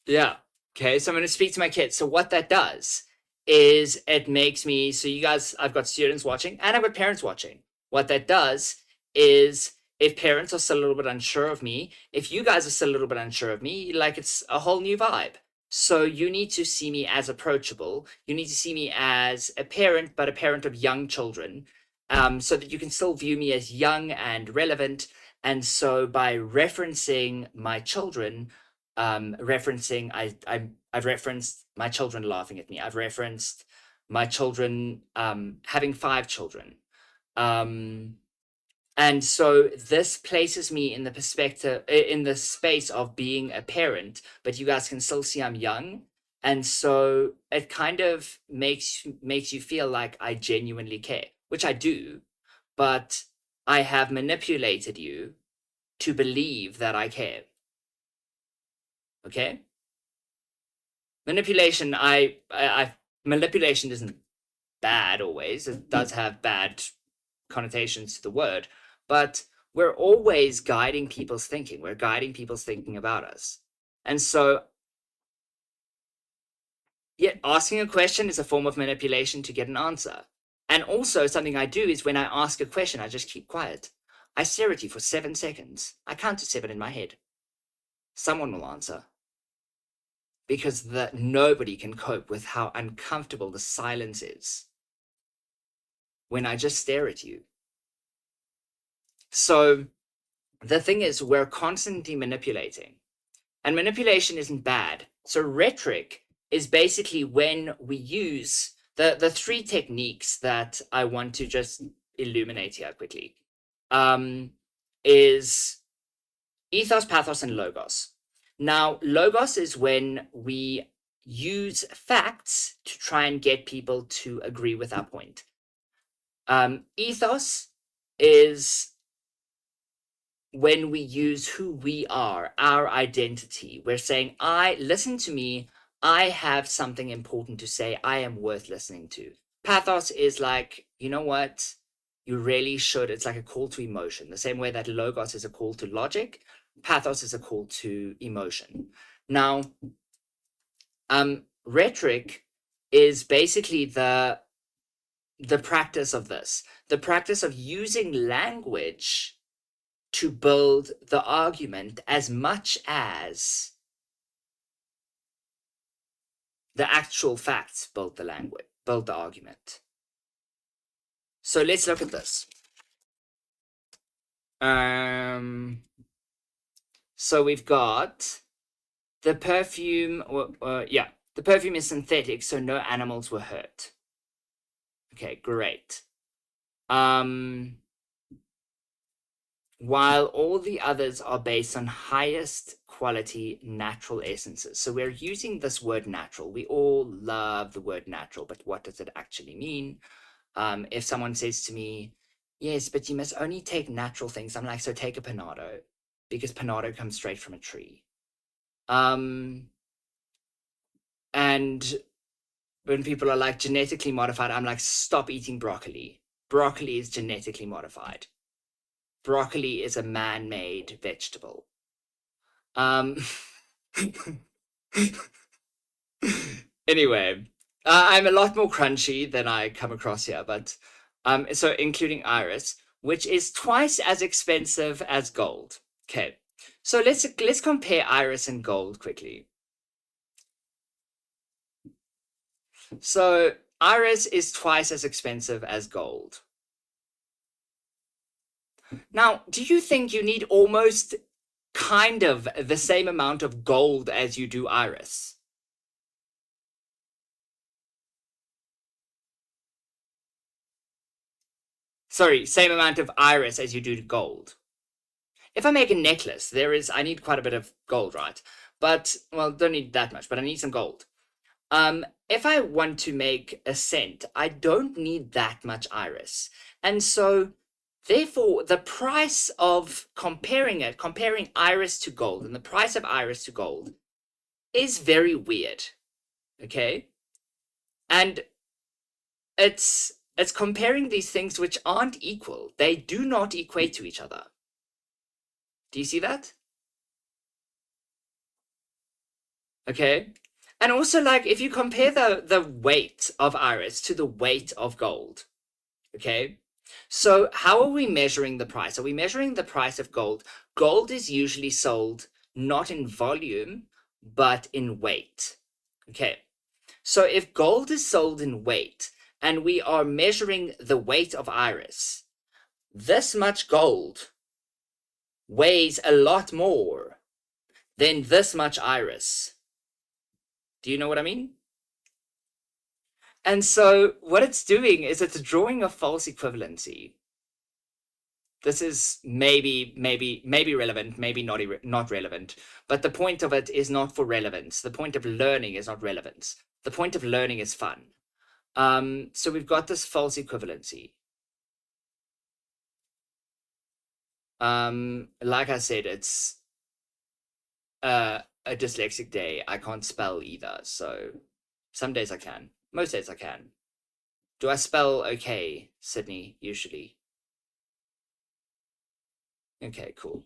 Yeah. Okay, so I'm going to speak to my kids. So what that does is it makes me, so you guys, I've got students watching and I've got parents watching. What that does is if parents are still a little bit unsure of me, if you guys are still a little bit unsure of me, like it's a whole new vibe. So you need to see me as approachable. You need to see me as a parent, but a parent of young children, so that you can still view me as young and relevant. And so by referencing my children, I've referenced my children laughing at me. I've referenced my children having 5 children. Um, and so this places me in the perspective, in the space of being a parent, but you guys can still see I'm young. And so it kind of makes you feel like I genuinely care, which I do, but I have manipulated you to believe that I care. Okay? Manipulation, manipulation isn't bad always. It does have bad connotations to the word, but we're always guiding people's thinking. We're guiding people's thinking about us. And so, yeah, asking a question is a form of manipulation to get an answer. And also, something I do is when I ask a question, I just keep quiet. I stare at you for 7 seconds. I count to 7 in my head. Someone will answer. Because nobody can cope with how uncomfortable the silence is when I just stare at you. So the thing is, we're constantly manipulating, and manipulation isn't bad. So rhetoric is basically when we use the 3 techniques that I want to just illuminate here quickly, is ethos, pathos, and logos. Now, logos is when we use facts to try and get people to agree with our point. Ethos is when we use who we are, our identity. We're saying, listen to me, I have something important to say, I am worth listening to. Pathos is like, you know what? You really should. It's like a call to emotion. The same way that logos is a call to logic, pathos is a call to emotion. Now, rhetoric is basically the practice of this, the practice of using language to build the argument as much as the actual facts build the language, build the argument. So let's look at this. So we've got the perfume, the perfume is synthetic, so no animals were hurt. Okay, great. While all the others are based on highest quality natural essences. So we're using this word natural. We all love the word natural, but what does it actually mean? If someone says to me, yes, but you must only take natural things, I'm like, so take a Panado, because Panado comes straight from a tree. And when people are like genetically modified, I'm like, stop eating broccoli. Broccoli is genetically modified. Broccoli is a man-made vegetable. Anyway, I'm a lot more crunchy than I come across here, but so including iris, which is twice as expensive as gold. Okay, so let's compare iris and gold quickly. So iris is twice as expensive as gold. Now, do you think you need almost kind of the same amount of gold as you do iris? Sorry, same amount of iris as you do gold. If I make a necklace, I need quite a bit of gold, right? But, well, don't need that much, but I need some gold. If I want to make a scent, I don't need that much iris. And so, therefore, the price of comparing iris to gold, and the price of iris to gold is very weird, okay? And it's comparing these things which aren't equal. They do not equate to each other. Do you see that? Okay. And also, like, if you compare the weight of iris to the weight of gold, okay, So how are we measuring the price? Are we measuring the price of gold? Gold is usually sold not in volume, but in weight. Okay. So if gold is sold in weight and we are measuring the weight of iris, this much gold weighs a lot more than this much iris. Do you know what I mean? And so what it's doing is it's drawing a false equivalency. This is maybe relevant, maybe not relevant. But the point of it is not for relevance. The point of learning is not relevance. The point of learning is fun. So we've got this false equivalency. Like I said, it's a dyslexic day. I can't spell either. So some days I can. Most days I can. Do I spell okay, Sydney, usually? Okay, cool.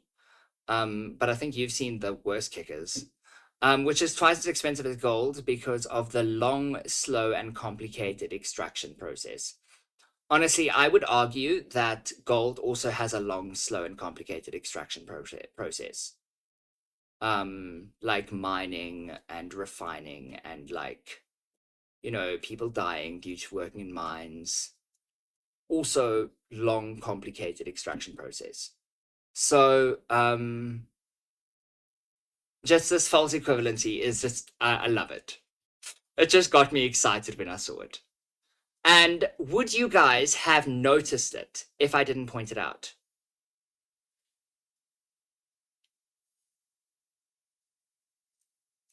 But I think you've seen the worst kickers, which is twice as expensive as gold because of the long, slow, and complicated extraction process. Honestly, I would argue that gold also has a long, slow, and complicated extraction process. Like mining and refining and like, people dying due to working in mines. Also long, complicated extraction process. So, just this false equivalency is just, I love it. It just got me excited when I saw it. And would you guys have noticed it if I didn't point it out?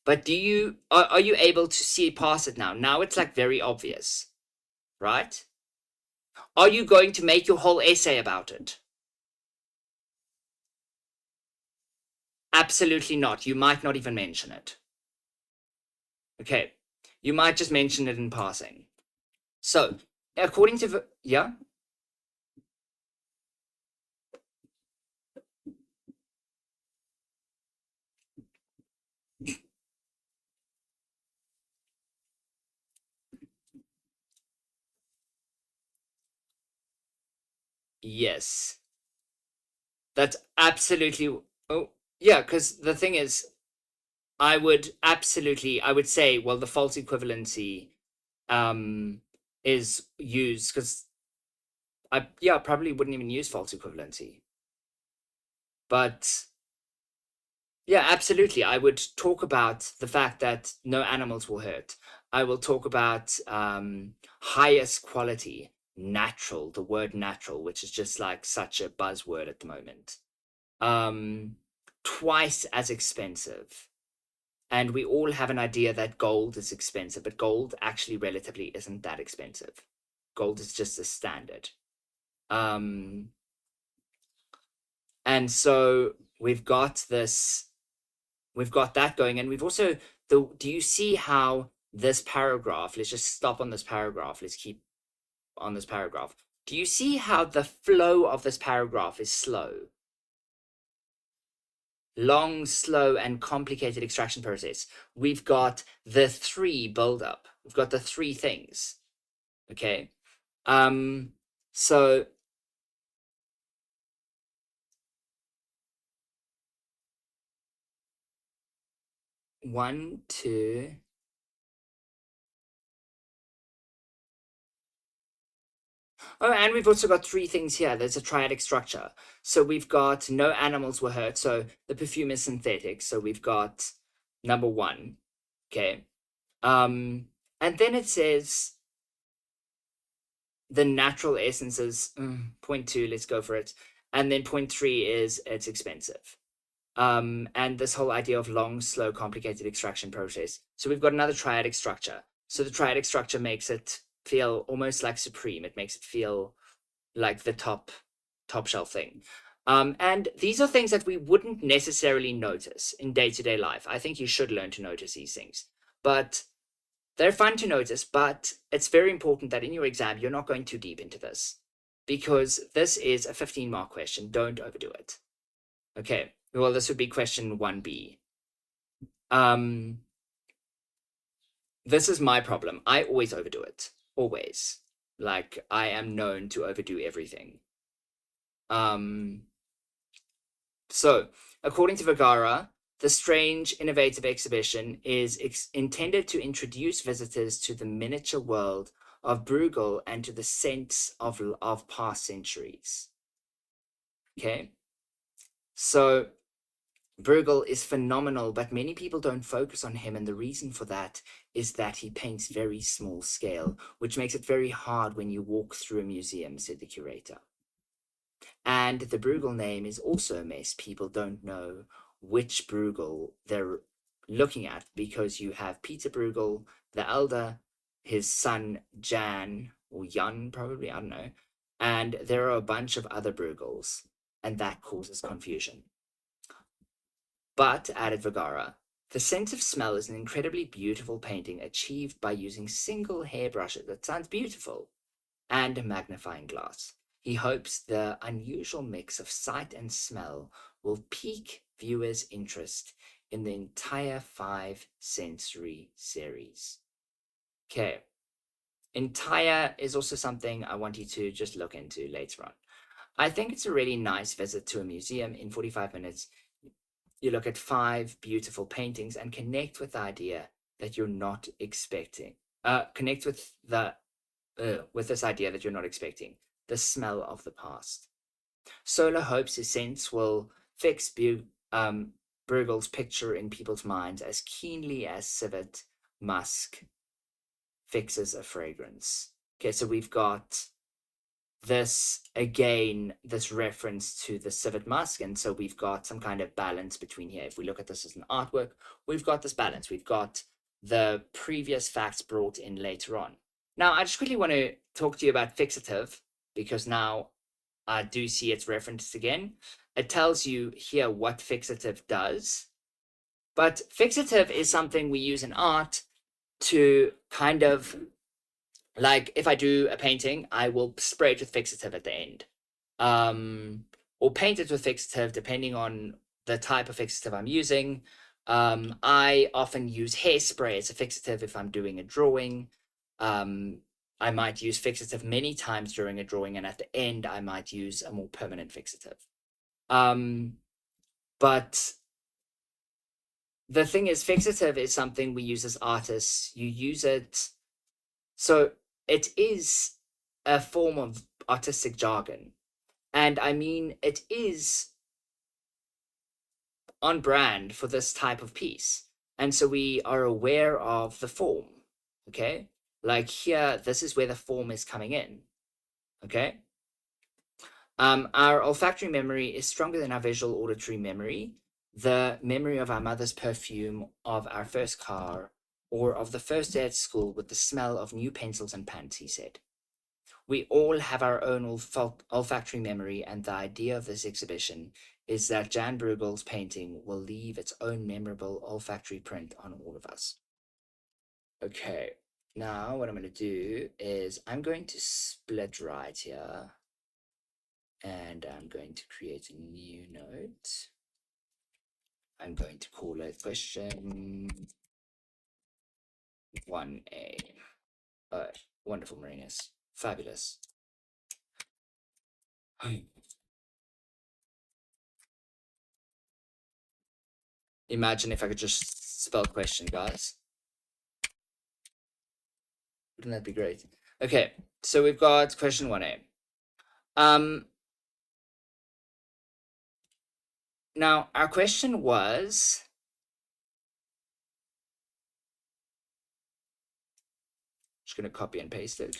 But are you able to see past it now? Now it's like very obvious, right? Are you going to make your whole essay about it? Absolutely not. You might not even mention it. Okay. You might just mention it in passing. So, according to, yeah? Yes. That's absolutely, oh, yeah, because the thing is, I would say, well, the false equivalency is used because I probably wouldn't even use false equivalency. But yeah, absolutely. I would talk about the fact that no animals were hurt. I will talk about highest quality, natural, the word natural, which is just like such a buzzword at the moment. Um, Twice as expensive. And we all have an idea that gold is expensive, but gold actually relatively isn't that expensive. Gold is just a standard. Um, and so we've got that going, and we've also do you see how this paragraph, let's just stop on this paragraph, let's keep on this paragraph. Do you see how the flow of this paragraph is slow? Long, slow, and complicated extraction process. We've got the three build-up. We've got the three things. Okay. So one, two. Oh, and we've also got three things here. There's a triadic structure. So we've got no animals were hurt. So the perfume is synthetic. So we've got number one. Okay. And then it says the natural essences, point two, let's go for it. And then point three is it's expensive. And this whole idea of long, slow, complicated extraction process. So we've got another triadic structure. So the triadic structure makes it feel almost like supreme. It makes it feel like the top shelf thing. And these are things that we wouldn't necessarily notice in day-to-day life. I think you should learn to notice these things. But they're fun to notice, but it's very important that in your exam, you're not going too deep into this because this is a 15-mark question. Don't overdo it. Okay, well, this would be question 1B. This is my problem. I always overdo it. Always. Like, I am known to overdo everything. Um, so, according to Vergara, the strange, innovative exhibition is intended to introduce visitors to the miniature world of Bruegel and to the sense of past centuries. Okay, so Bruegel is phenomenal, but many people don't focus on him, and the reason for that is that he paints very small scale, which makes it very hard when you walk through a museum, said the curator. And the Bruegel name is also a mess. People don't know which Bruegel they're looking at because you have Peter Bruegel, the elder, his son Jan, or Jan probably, I don't know, and there are a bunch of other Bruegels, and that causes confusion. But, added Vergara, the sense of smell is an incredibly beautiful painting achieved by using single hairbrushes. That sounds beautiful. And a magnifying glass. He hopes the unusual mix of sight and smell will pique viewers' interest in the entire five sensory series. Okay. Entire is also something I want you to just look into later on. I think it's a really nice visit to a museum. In 45 minutes, you look at five beautiful paintings and connect with the idea that you're not expecting. Connect with this idea that you're not expecting, the smell of the past. Solar hopes his sense will fix Bruegel's picture in people's minds as keenly as civet musk fixes a fragrance. Okay, so we've got this again, this reference to the civet musk, and so we've got some kind of balance between here. If we look at this as an artwork, we've got this balance. We've got the previous facts brought in later on. Now, I just quickly want to talk to you about fixative because now I do see its referenced again. It tells you here what fixative does, but fixative is something we use in art to kind of, like, if I do a painting, I will spray it with fixative at the end, or paint it with fixative depending on the type of fixative I'm using. I often use hairspray as a fixative if I'm doing a drawing. I might use fixative many times during a drawing, and at the end, I might use a more permanent fixative. But the thing is, fixative is something we use as artists. You use it, so it is a form of artistic jargon. And I mean, it is on brand for this type of piece. And so we are aware of the form, okay? Like here, this is where the form is coming in, okay? Our olfactory memory is stronger than our visual auditory memory. The memory of our mother's perfume, of our first car, or of the first day at school with the smell of new pencils and pants, he said. We all have our own olfactory memory, and the idea of this exhibition is that Jan Bruegel's painting will leave its own memorable olfactory print on all of us. Okay, now what I'm going to do is I'm going to split right here, and I'm going to create a new note. I'm going to call it question 1A. Oh, wonderful, Marinus. Fabulous. Imagine if I could just spell question, guys. Wouldn't that be great? Okay, so we've got question 1A. Now, our question was, just going to copy and paste it.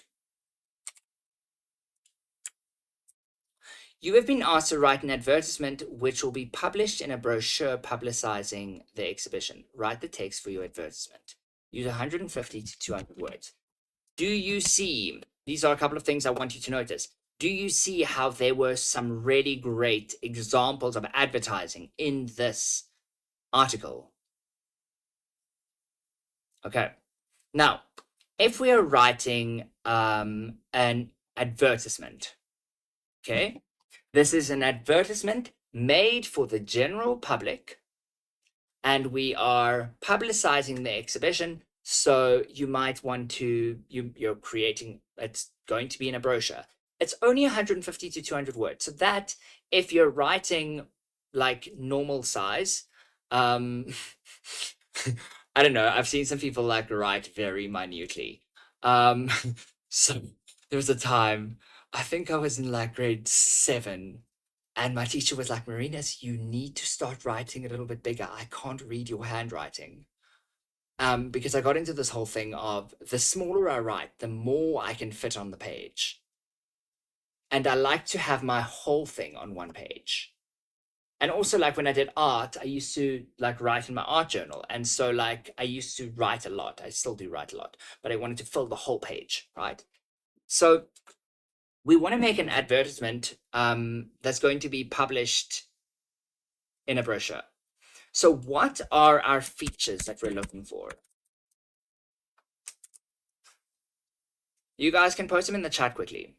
You have been asked to write an advertisement which will be published in a brochure publicizing the exhibition. Write the text for your advertisement. Use 150 to 200 words. Do you see, these are a couple of things I want you to notice. Do you see how there were some really great examples of advertising in this article? Okay. Now, if we are writing an advertisement, okay, this is an advertisement made for the general public, and we are publicizing the exhibition. So you might want to, you're creating, it's going to be in a brochure, it's only 150 to 200 words. So that if you're writing like normal size, um, I don't know. I've seen some people like write very minutely. Um, so there was a time, I think I was in like grade 7, and my teacher was like, Marinus, you need to start writing a little bit bigger. I can't read your handwriting. Because I got into this whole thing of the smaller I write, the more I can fit on the page. And I like to have my whole thing on one page. And also, like when I did art, I used to like write in my art journal. And so, like, I used to write a lot. I still do write a lot, but I wanted to fill the whole page, right? So, we want to make an advertisement that's going to be published in a brochure. So, what are our features that we're looking for? You guys can post them in the chat quickly.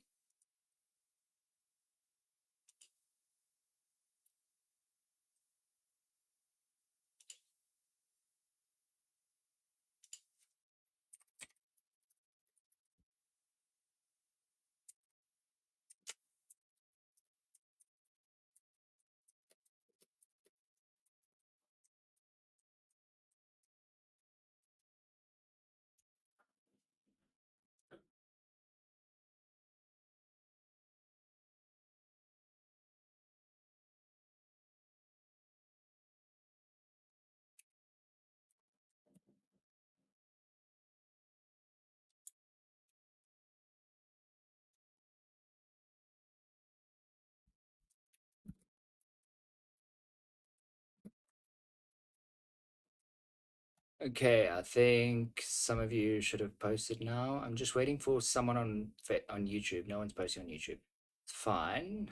Okay, I think some of you should have posted now. I'm just waiting for someone on YouTube. No one's posting on YouTube. It's fine.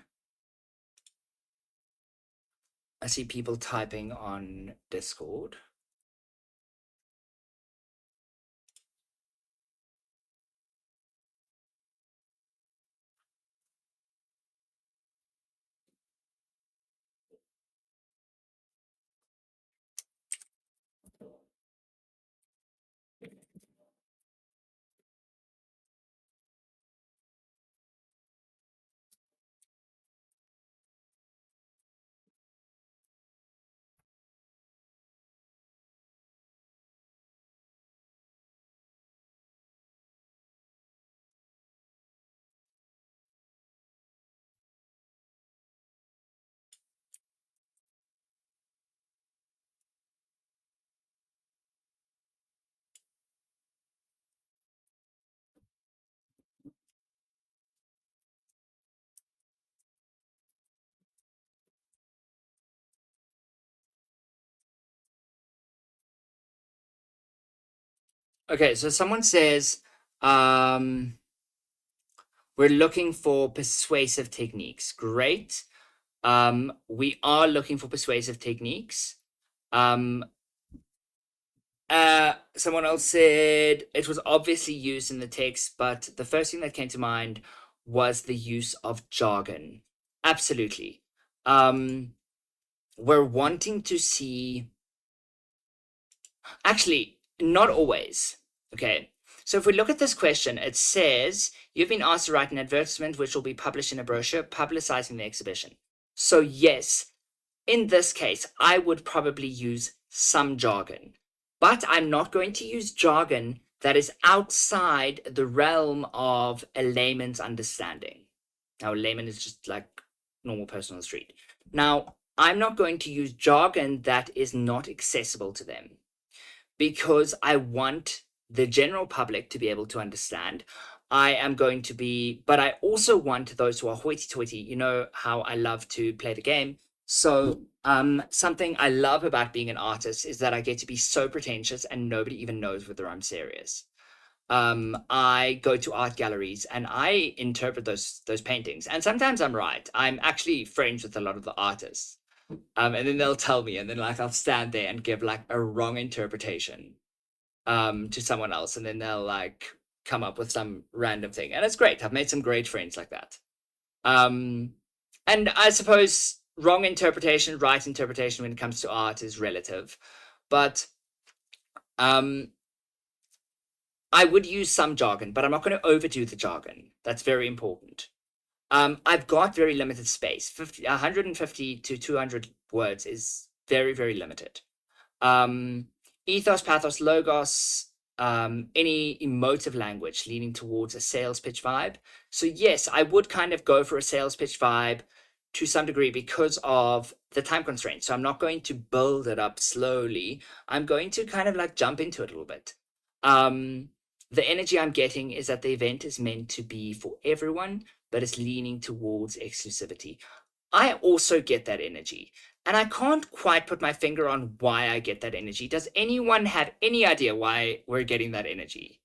I see people typing on Discord. Okay, so someone says, we're looking for persuasive techniques. Great. We are looking for persuasive techniques. Um, Someone else said it was obviously used in the text, but the first thing that came to mind was the use of jargon. Absolutely. We're wanting to see, actually, not always. Okay. So if we look at this question, it says you've been asked to write an advertisement which will be published in a brochure publicizing the exhibition. So yes, in this case, I would probably use some jargon, but I'm not going to use jargon that is outside the realm of a layman's understanding. Now, a layman is just like normal person on the street. Now, I'm not going to use jargon that is not accessible to them because I want the general public to be able to understand. I am going to be, but I also want those who are hoity-toity. You know how I love to play the game. So something I love about being an artist is that I get to be so pretentious and nobody even knows whether I'm serious. I go to art galleries and I interpret those paintings, and sometimes I'm right. I'm actually friends with a lot of the artists. And then they'll tell me, and then like I'll stand there and give like a wrong interpretation to someone else, and then they'll like come up with some random thing, and it's great. I've made some great friends like that. Um, and I suppose wrong interpretation, right interpretation when it comes to art is relative, but um, I would use some jargon, but I'm not going to overdo the jargon. That's very important. I've got very limited space. 150 to 200 words is very, very limited. Um, ethos, pathos, logos, any emotive language leaning towards a sales pitch vibe. So yes, I would kind of go for a sales pitch vibe to some degree because of the time constraint. So I'm not going to build it up slowly. I'm going to kind of like jump into it a little bit. Um, the energy I'm getting is that the event is meant to be for everyone, but it's leaning towards exclusivity. I also get that energy. And I can't quite put my finger on why I get that energy. Does anyone have any idea why we're getting that energy?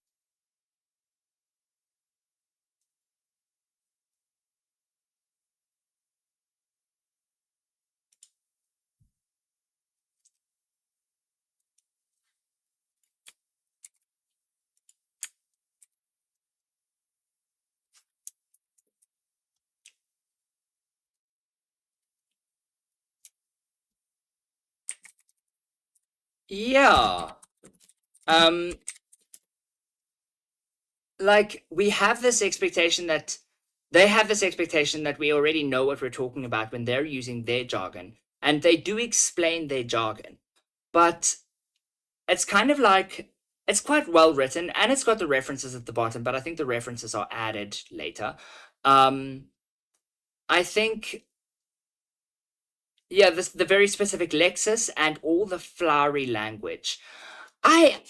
Yeah. Um, like we have this expectation that they have this expectation that we already know what we're talking about when they're using their jargon, and they do explain their jargon. But it's kind of like it's quite well written and it's got the references at the bottom, but I think the references are added later. Um, I think yeah, the very specific Lexis and all the flowery language. I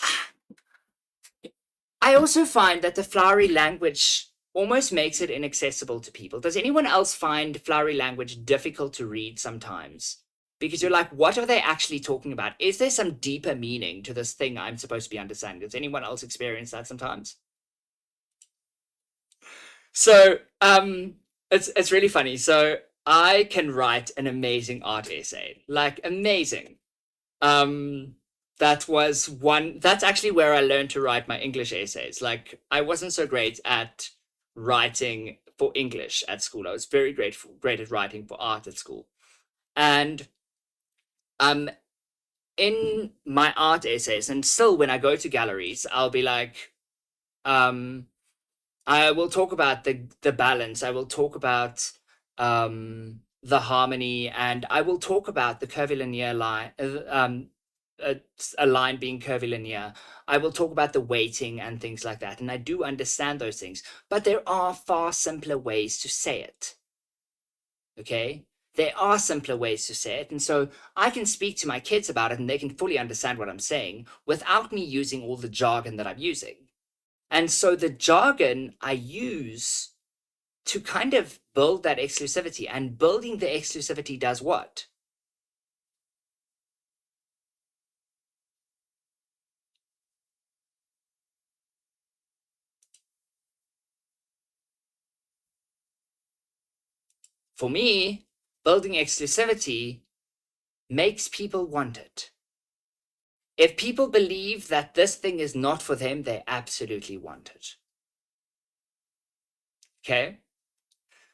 I also find that the flowery language almost makes it inaccessible to people. Does anyone else find flowery language difficult to read sometimes? Because you're like, what are they actually talking about? Is there some deeper meaning to this thing I'm supposed to be understanding? Does anyone else experience that sometimes? So, it's really funny. So I can write an amazing art essay, like amazing. Um, that's actually where I learned to write my English essays. Like I wasn't so great at writing for English at school. I was very great at writing for art at school. And um in my art essays, and still when I go to galleries, I'll be like, um, I will talk about the balance. I will talk about the harmony, and I will talk about the curvilinear line, a, a line being curvilinear. I will talk about the weighting and things like that, and I do understand those things. But there are far simpler ways to say it. Okay. There are simpler ways to say it. And so I can speak to my kids about it and they can fully understand what I'm saying without me using all the jargon that I'm using. And so the jargon I use to kind of build that exclusivity, and building the exclusivity does what? For me, building exclusivity makes people want it. If people believe that this thing is not for them, they absolutely want it. Okay?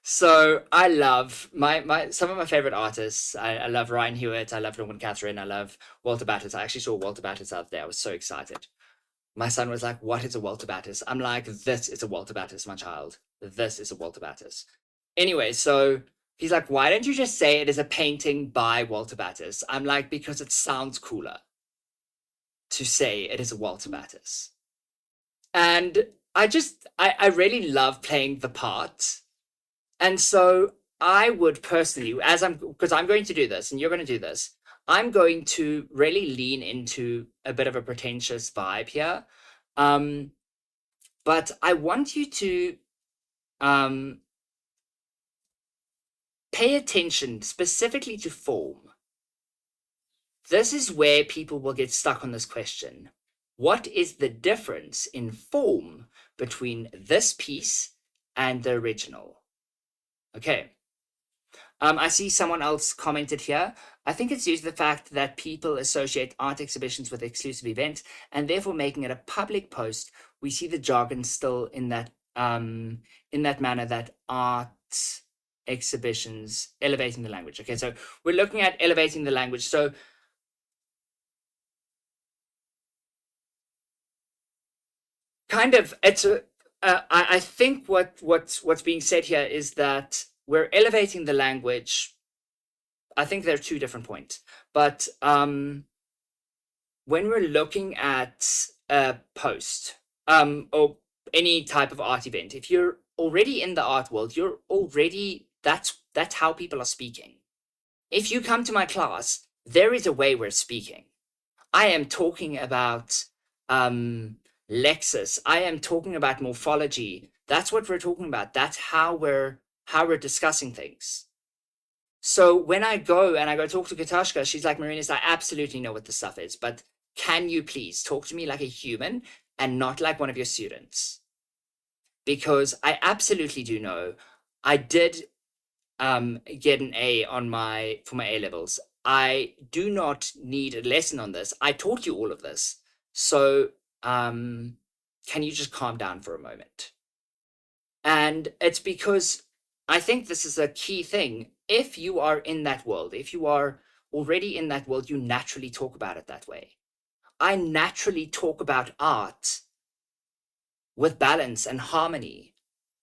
So I love my some of my favorite artists. I love Ryan Hewitt. I love Norman Catherine. I love Walter Battis. I actually saw Walter Battis out there. I was so excited. My son was like, "What is a Walter Battis?" I'm like, "This is a Walter Battis, my child. This is a Walter Battis." Anyway, so he's like, "Why don't you just say it is a painting by Walter Battis?" I'm like, "Because it sounds cooler to say it is a Walter Battis." And I really love playing the part. And so I would personally, as I'm, because I'm going to do this and you're going to do this, I'm going to really lean into a bit of a pretentious vibe here. Um, but I want you to um, pay attention specifically to form. This is where people will get stuck on this question. What is the difference in form between this piece and the original? Okay. I see someone else commented here. I think it's due to the fact that people associate art exhibitions with exclusive events and therefore making it a public post. We see the jargon still in that manner that art exhibitions elevating the language. Okay, so we're looking at elevating the language. So kind of it's a I think what's being said here is that we're elevating the language. I think there are two different points, but when we're looking at a post or any type of art event, if you're already in the art world, you're already that's how people are speaking. If you come to my class, there is a way we're speaking. I am talking about um, Lexis. I am talking about morphology. That's what we're talking about. That's how we're discussing things. So when I go and I go talk to Katashka, she's like, Marinus, I absolutely know what the stuff is, but can you please talk to me like a human and not like one of your students? Because I absolutely do know. I did get an A on my for my A levels. I do not need a lesson on this. I taught you all of this. So can you just calm down for a moment? And it's because I think this is a key thing. If you are in that world, if you are already in that world, you naturally talk about it that way. I naturally talk about art with balance and harmony.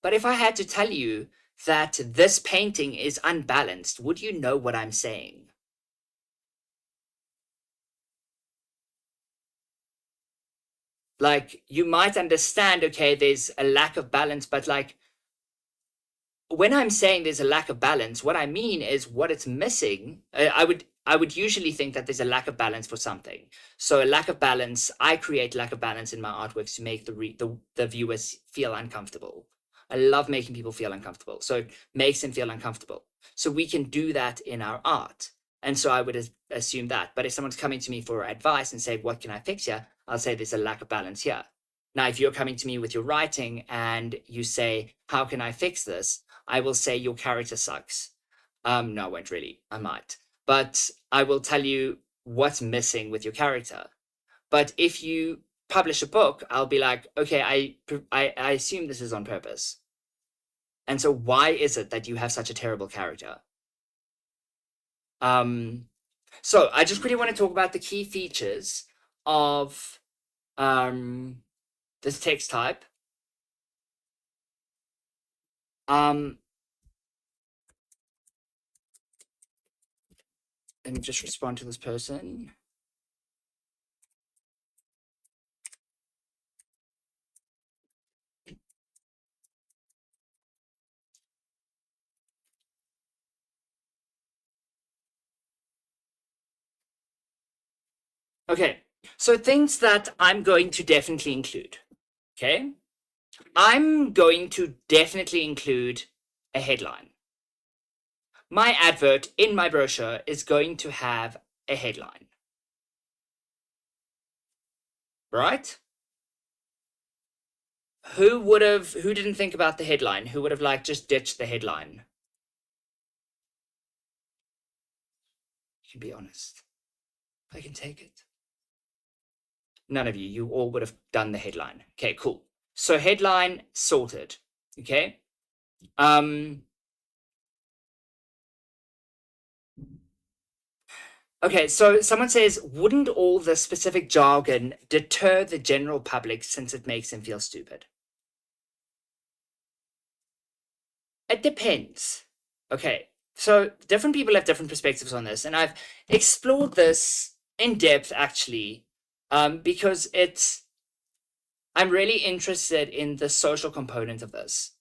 But if I had to tell you that this painting is unbalanced, would you know what I'm saying? Like, you might understand, okay, there's a lack of balance, but like, when I'm saying there's a lack of balance, what I mean is what it's missing. I would usually think that there's a lack of balance for something. So a lack of balance, I create lack of balance in my artworks to make the viewers feel uncomfortable. I love making people feel uncomfortable. So it makes them feel uncomfortable. So we can do that in our art. And so I would assume that. But if someone's coming to me for advice and say, what can I fix here? I'll say there's a lack of balance here. Now, if you're coming to me with your writing and you say, how can I fix this? I will say your character sucks. No, I won't really. I might. But I will tell you what's missing with your character. But if you publish a book, I'll be like, okay, I assume this is on purpose. And so why is it that you have such a terrible character? Um, so I just really want to talk about the key features of this text type. Um, Let me just respond to this person. Okay, so things that I'm going to definitely include. Okay, I'm going to definitely include a headline. My advert in my brochure is going to have a headline, right? Who didn't think about the headline? Who would have like just ditched the headline? You can be honest. I can take it. None of you. You all would have done the headline. Okay, cool. So headline sorted. Okay. Okay, so someone says, wouldn't all the specific jargon deter the general public since it makes them feel stupid? It depends. Okay, so different people have different perspectives on this, and I've explored this in depth actually, because I'm really interested in the social component of this.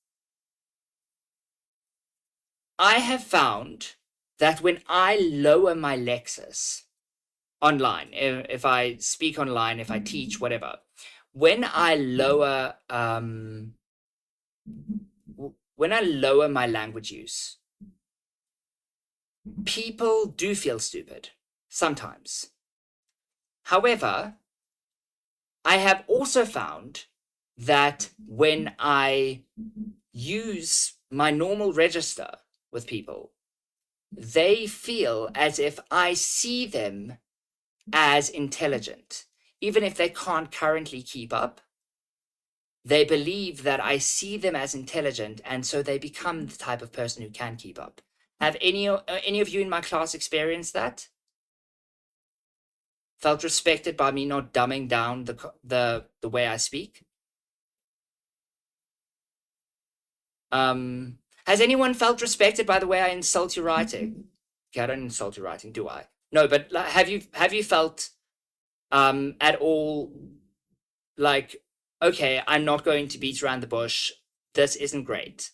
I have found that when I lower my Lexus online, if I speak online, if I teach, whatever, when I lower my language use, people do feel stupid sometimes. However, I have also found that when I use my normal register with people, they feel as if I see them as intelligent, even if they can't currently keep up. They believe that I see them as intelligent, and so they become the type of person who can keep up. Have any of you in my class experienced that? Felt respected by me not dumbing down the way I speak? Has anyone felt respected by the way I insult your writing? Okay, I don't insult your writing, do I? No, but like, have you felt at all like, okay, I'm not going to beat around the bush. This isn't great.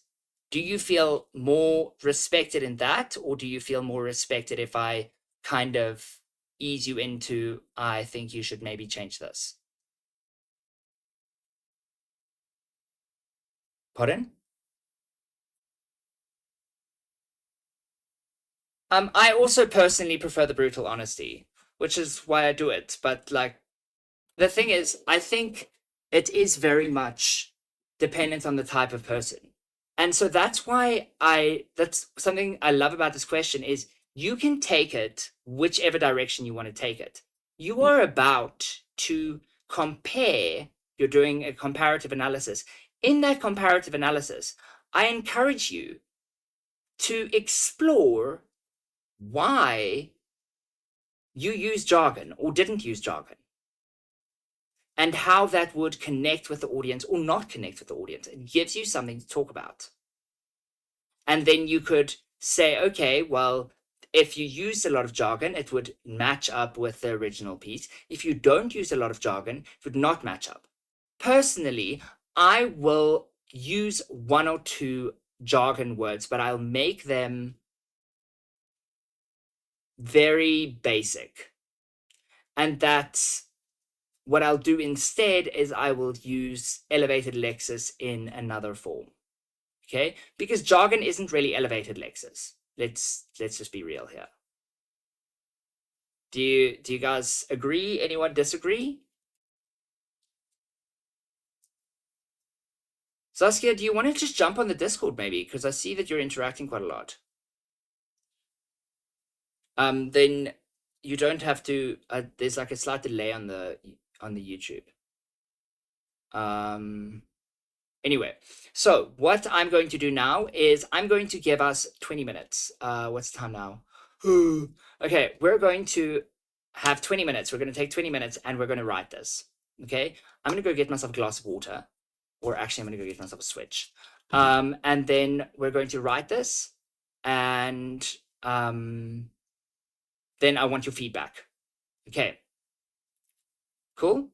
Do you feel more respected in that, or do you feel more respected if I kind of ease you into, I think you should maybe change this? Pardon? I also personally prefer the brutal honesty, which is why I do it. But like, the thing is, I think it is very much dependent on the type of person. And so that's why that's something I love about this question is you can take it whichever direction you want to take it. You are about to compare, you're doing a comparative analysis. In that comparative analysis, I encourage you to explore why you use jargon or didn't use jargon, and how that would connect with the audience or not connect with the audience. It gives you something to talk about. And then you could say, okay, well, if you use a lot of jargon, it would match up with the original piece. If you don't use a lot of jargon, it would not match up. Personally, I will use one or two jargon words, but I'll make them very basic. And that's what I'll do instead is I will use elevated lexis in another form. Okay, because jargon isn't really elevated lexis. Let's just be real here. Do you guys agree? Anyone disagree? Saskia, do you want to just jump on the Discord maybe? Because I see that you're interacting quite a lot. Then you don't have to. There's like a slight delay on the YouTube. Anyway, so what I'm going to do now is I'm going to give us 20 minutes. What's the time now? Okay, we're going to have 20 minutes. We're going to take 20 minutes and we're going to write this. Okay, I'm going to go get myself a glass of water, or actually, I'm going to go get myself a switch. And then we're going to write this, and then I want your feedback. Okay, cool.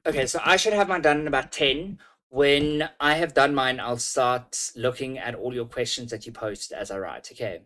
Okay, so I should have mine done in about 10. When I have done mine, I'll start looking at all your questions that you post as I write. Okay.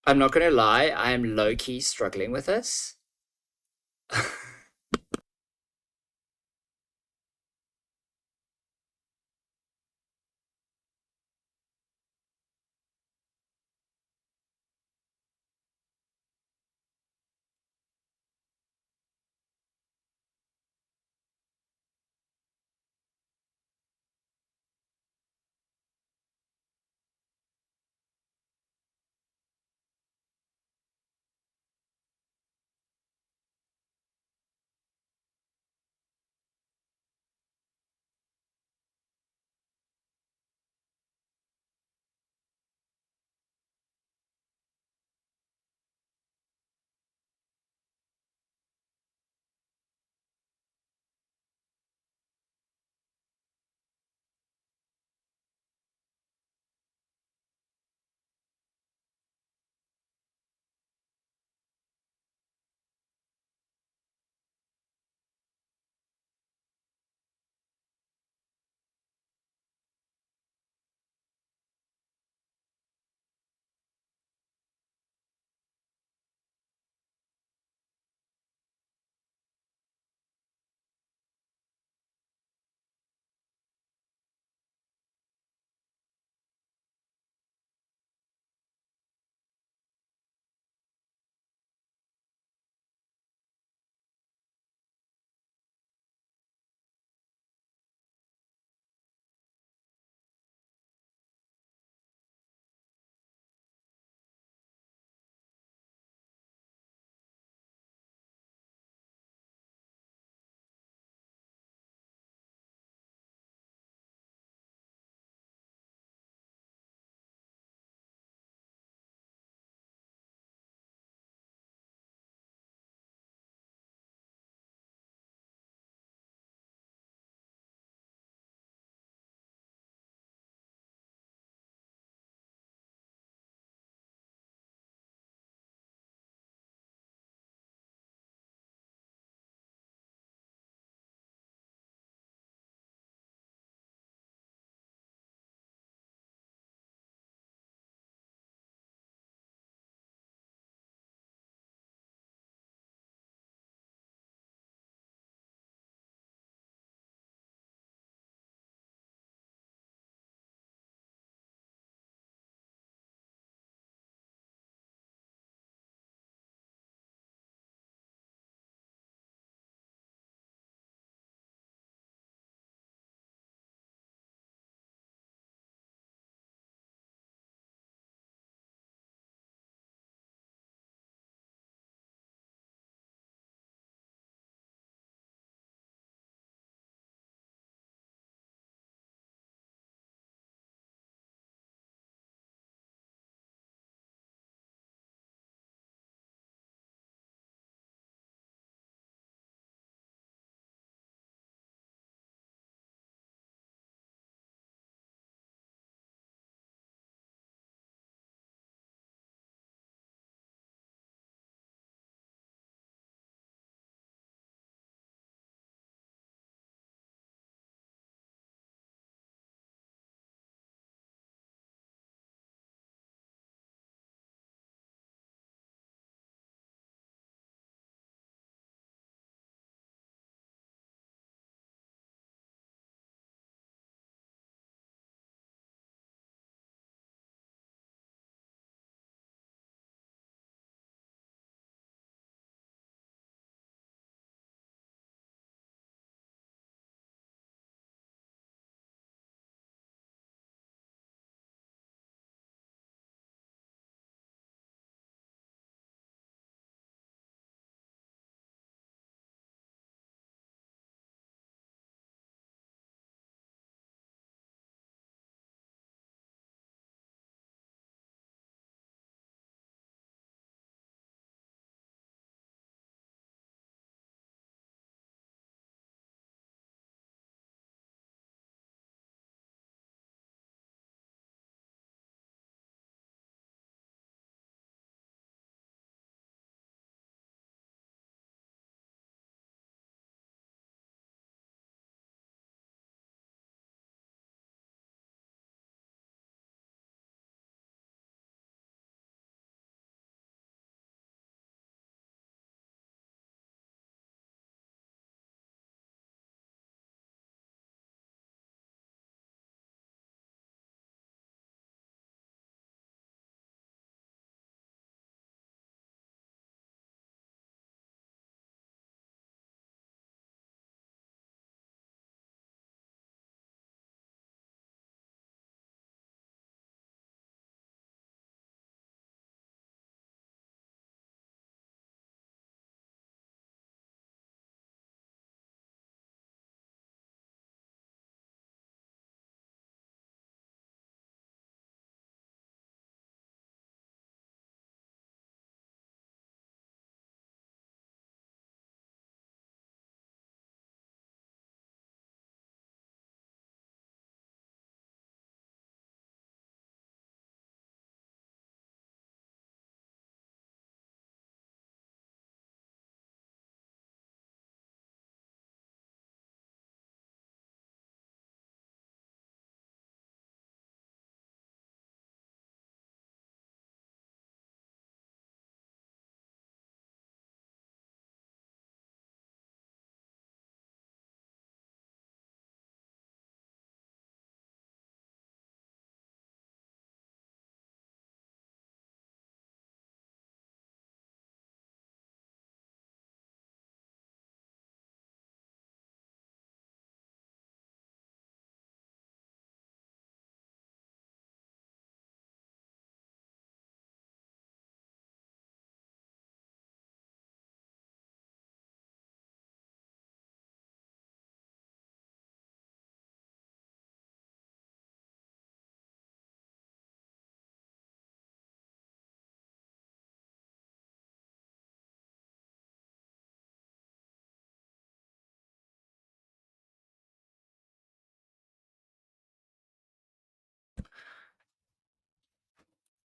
I'm not gonna lie, I am low-key struggling with this.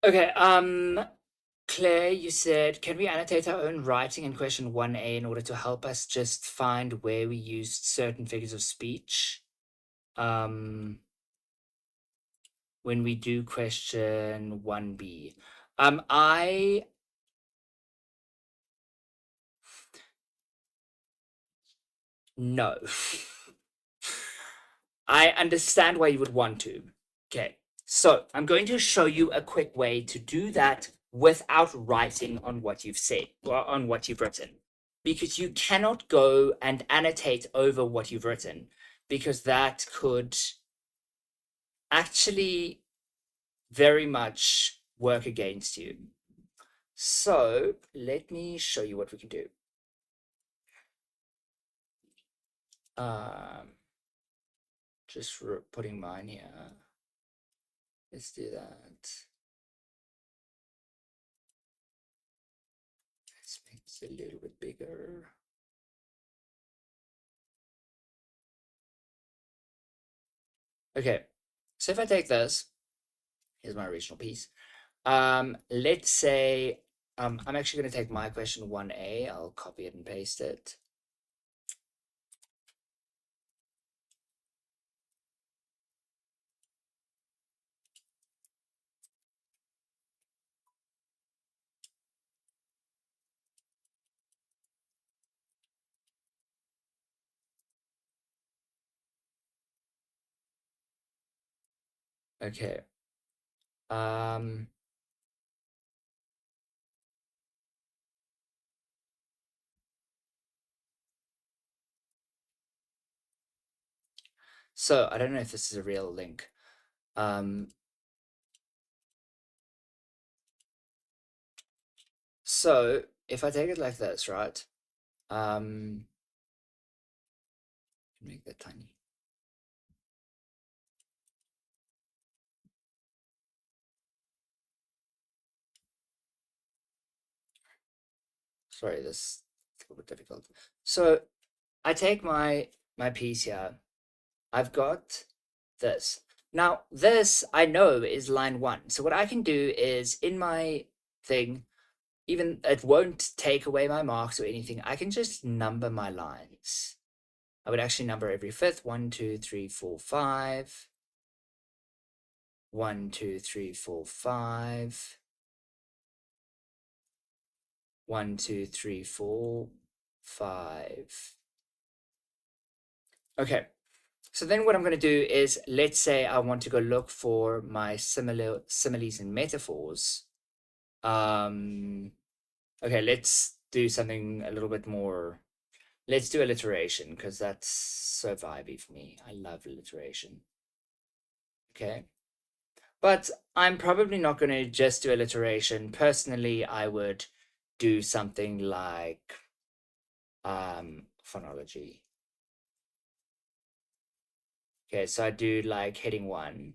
Okay, Claire, you said, can we annotate our own writing in question 1A in order to help us just find where we used certain figures of speech? Um, when we do question 1B. I no. I understand why you would want to. Okay, so I'm going to show you a quick way to do that without writing on what you've said or on what you've written. Because you cannot go and annotate over what you've written, because that could actually very much work against you. So let me show you what we can do. Um, just putting mine here. Let's do that. Let's make this a little bit bigger. Okay, so if I take this, here's my original piece. Let's say I'm actually going to take my question 1A. I'll copy it and paste it. Okay. Um, so I don't know if this is a real link. So if I take it like this, right? Make that tiny. Sorry, this is a little bit difficult. So I take my piece here. I've got this. Now, this I know is line 1. So what I can do is in my thing, even it won't take away my marks or anything. I can just number my lines. I would actually number every fifth. 1, 2, 3, 4, 5. 1, 2, 3, 4, 5. 1, 2, 3, 4, 5. Okay. So then what I'm going to do is, let's say I want to go look for my similes and metaphors. Okay, let's do something a little bit more. Let's do alliteration, because that's so vibey for me. I love alliteration. Okay. But I'm probably not going to just do alliteration. Personally, I would do something like phonology. Okay, so I do like heading 1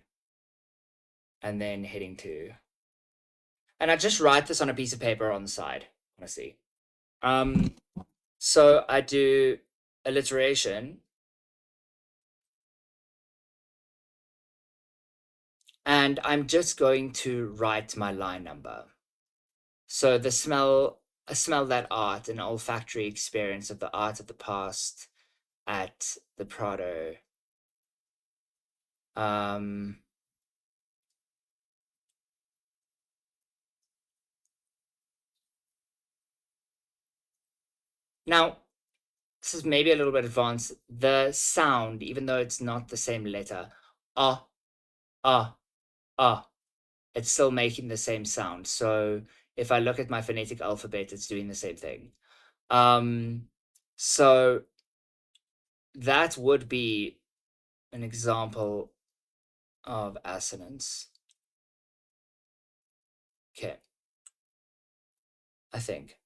and then heading 2. And I just write this on a piece of paper on the side, honestly. Um, so I do alliteration, and I'm just going to write my line number. So I smell that art, an olfactory experience of the art of the past at the Prado. Um, Now, this is maybe a little bit advanced. The sound, even though it's not the same letter, ah, ah, ah, it's still making the same sound. So if I look at my phonetic alphabet, it's doing the same thing. Um, so that would be an example of assonance. Okay, I think.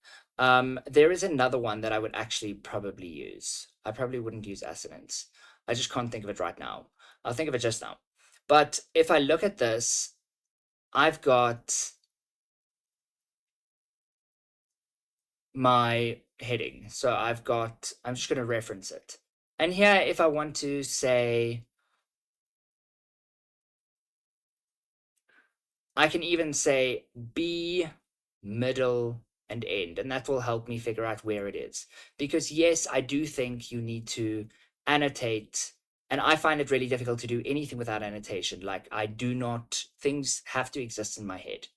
There is another one that I would actually probably use. I probably wouldn't use assonance. I just can't think of it right now. I'll think of it just now. But if I look at this, I've got my heading. So I'm just going to reference it. And here, if I want to say, I can even say B, middle, and end, and that will help me figure out where it is. Because yes, I do think you need to annotate, and I find it really difficult to do anything without annotation. Like I do not, things have to exist in my head.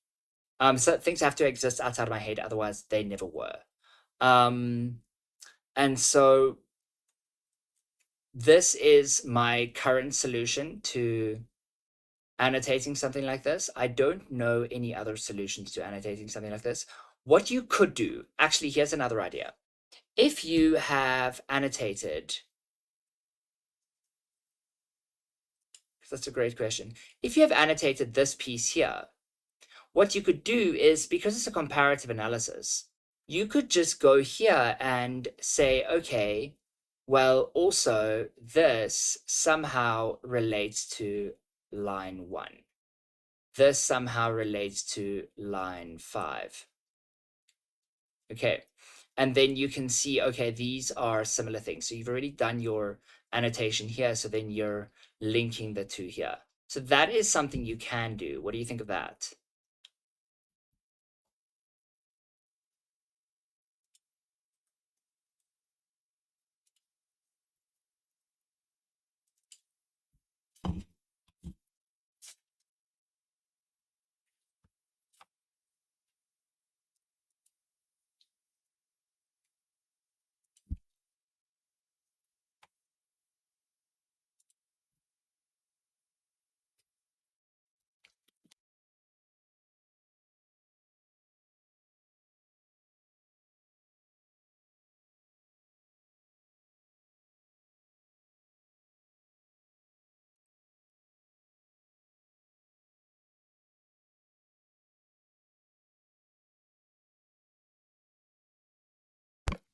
So things have to exist outside of my head, otherwise they never were. Um, and so this is my current solution to annotating something like this. I don't know any other solutions to annotating something like this. What you could do, actually, here's another idea. If you have annotated, that's a great question. If you have annotated this piece here, what you could do is, because it's a comparative analysis, you could just go here and say, okay, well, also this somehow relates to line 1. This somehow relates to line 5. Okay. And then you can see, okay, these are similar things. So you've already done your annotation here. So then you're linking the two here. So that is something you can do. What do you think of that?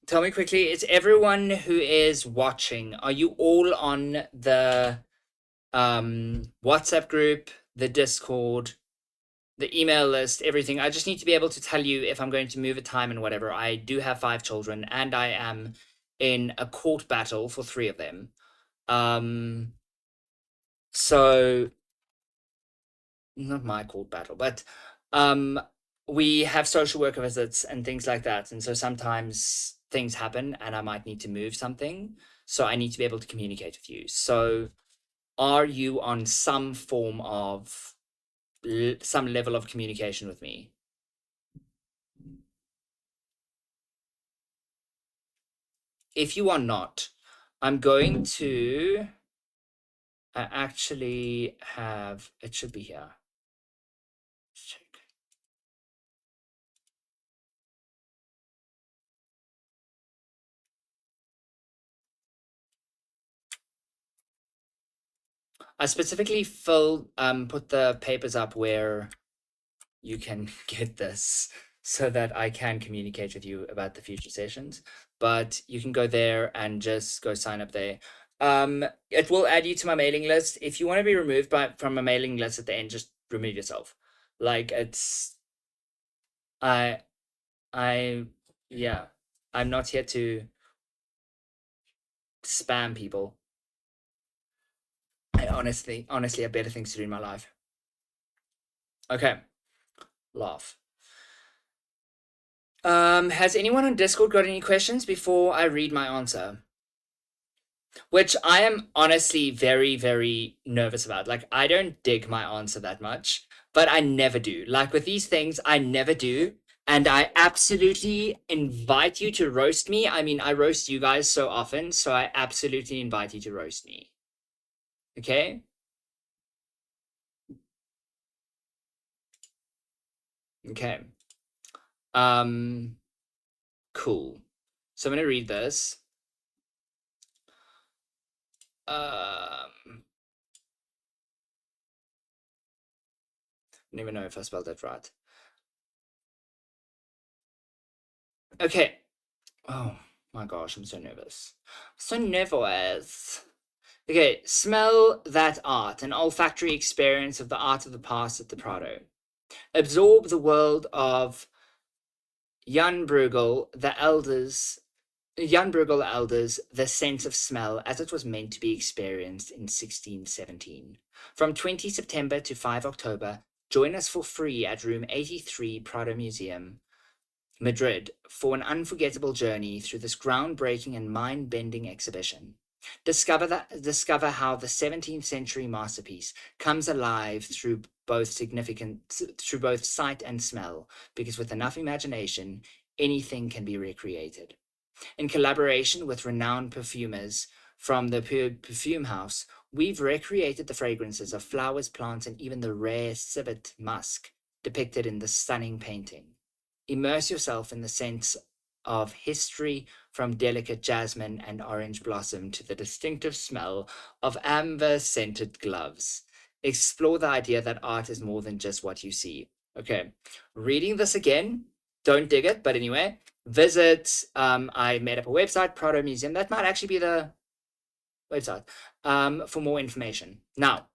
Tell me quickly, it's everyone who is watching. Are you all on the WhatsApp group, the Discord, the email list, everything? I just need to be able to tell you if I'm going to move a time and whatever. I do have 5 children, and I am in a court battle for 3 of them. So not my court battle, but um we have social worker visits and things like that. And so sometimes things happen and I might need to move something. So I need to be able to communicate with you. So are you on some form of some level of communication with me? If you are not, I'm going to actually have it should be here. Check. I specifically put the papers up where you can get this so that I can communicate with you about the future sessions. But you can go there and just go sign up there. It will add you to my mailing list. If you want to be removed from a mailing list at the end, just remove yourself. Like it's I I yeah. I'm not here to spam people. I honestly have better things to do in my life. Okay. Laugh. Has anyone on Discord got any questions before I read my answer? Which I am honestly very, very nervous about. Like, I don't dig my answer that much, but I never do. Like, with these things, I never do. And I absolutely invite you to roast me. I mean, I roast you guys so often, so I absolutely invite you to roast me. Okay? Okay. Um, cool. So I'm gonna read this. I don't even know if I spelled that right. Okay. Oh my gosh, I'm so nervous. So nervous. Okay, smell that art, an olfactory experience of the art of the past at the Prado. Absorb the world of Jan Brueghel, the elders, Jan Brueghel the elders, the sense of smell as it was meant to be experienced in 1617. From 20 September to 5 October, Join us for free at room 83 Prado Museum, Madrid, for an unforgettable journey through this groundbreaking and mind-bending exhibition. Discover how the 17th century masterpiece comes alive through both sight and smell, because with enough imagination, anything can be recreated. In collaboration with renowned perfumers from the Perfume House, we've recreated the fragrances of flowers, plants, and even the rare civet musk depicted in the stunning painting. Immerse yourself in the sense of history, from delicate jasmine and orange blossom to the distinctive smell of amber-scented gloves. Explore the idea that art is more than just what you see. Okay, reading this again, don't dig it, but anyway, visit, I made up a website, Prado Museum. That might actually be the website for more information. Now,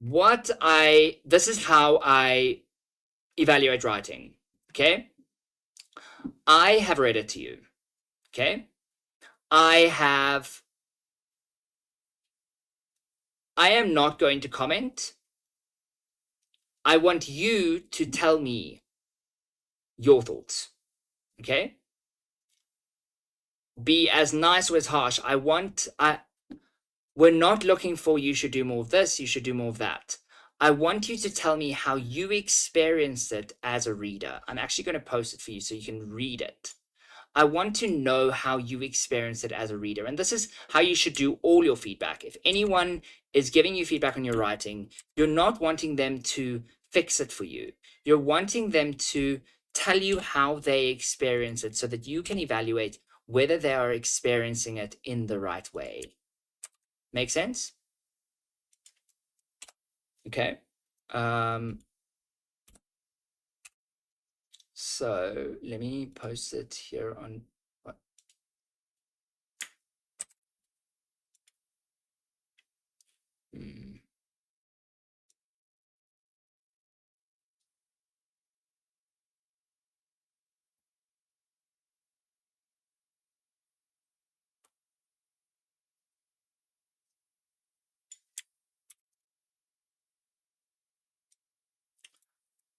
this is how I evaluate writing, okay? I have read it to you, okay? I am not going to comment. I want you to tell me your thoughts, okay? Be as nice or as harsh. We're not looking for you should do more of this, you should do more of that. I want you to tell me how you experienced it as a reader. I'm actually going to post it for you so you can read it. I want to know how you experience it as a reader. And this is how you should do all your feedback. If anyone is giving you feedback on your writing, you're not wanting them to fix it for you. You're wanting them to tell you how they experience it so that you can evaluate whether they are experiencing it in the right way. Make sense? Okay. So let me post it here on what?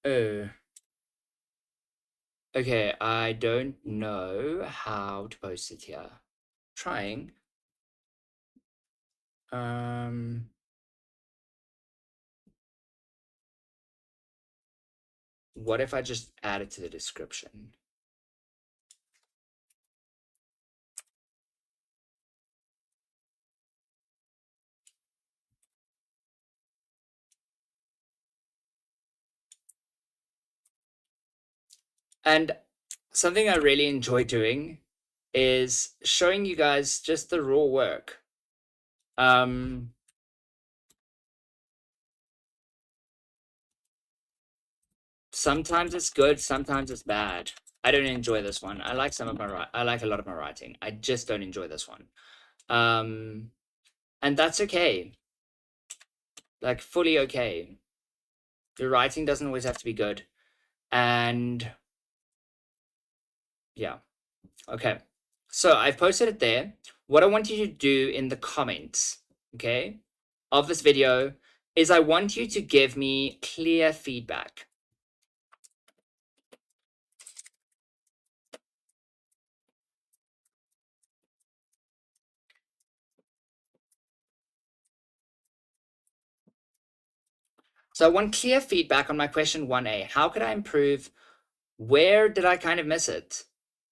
Oh, okay. I don't know how to post it here. Trying. What if I just add it to the description? And something I really enjoy doing is showing you guys just the raw work. Sometimes it's good, sometimes it's bad. I don't enjoy this one. I like I like a lot of my writing. I just don't enjoy this one. And that's okay. Like, fully okay. Your writing doesn't always have to be good. And yeah. Okay. So I've posted it there. What I want you to do in the comments, okay, of this video is I want you to give me clear feedback. So I want clear feedback on my question 1A. How could I improve? Where did I kind of miss it?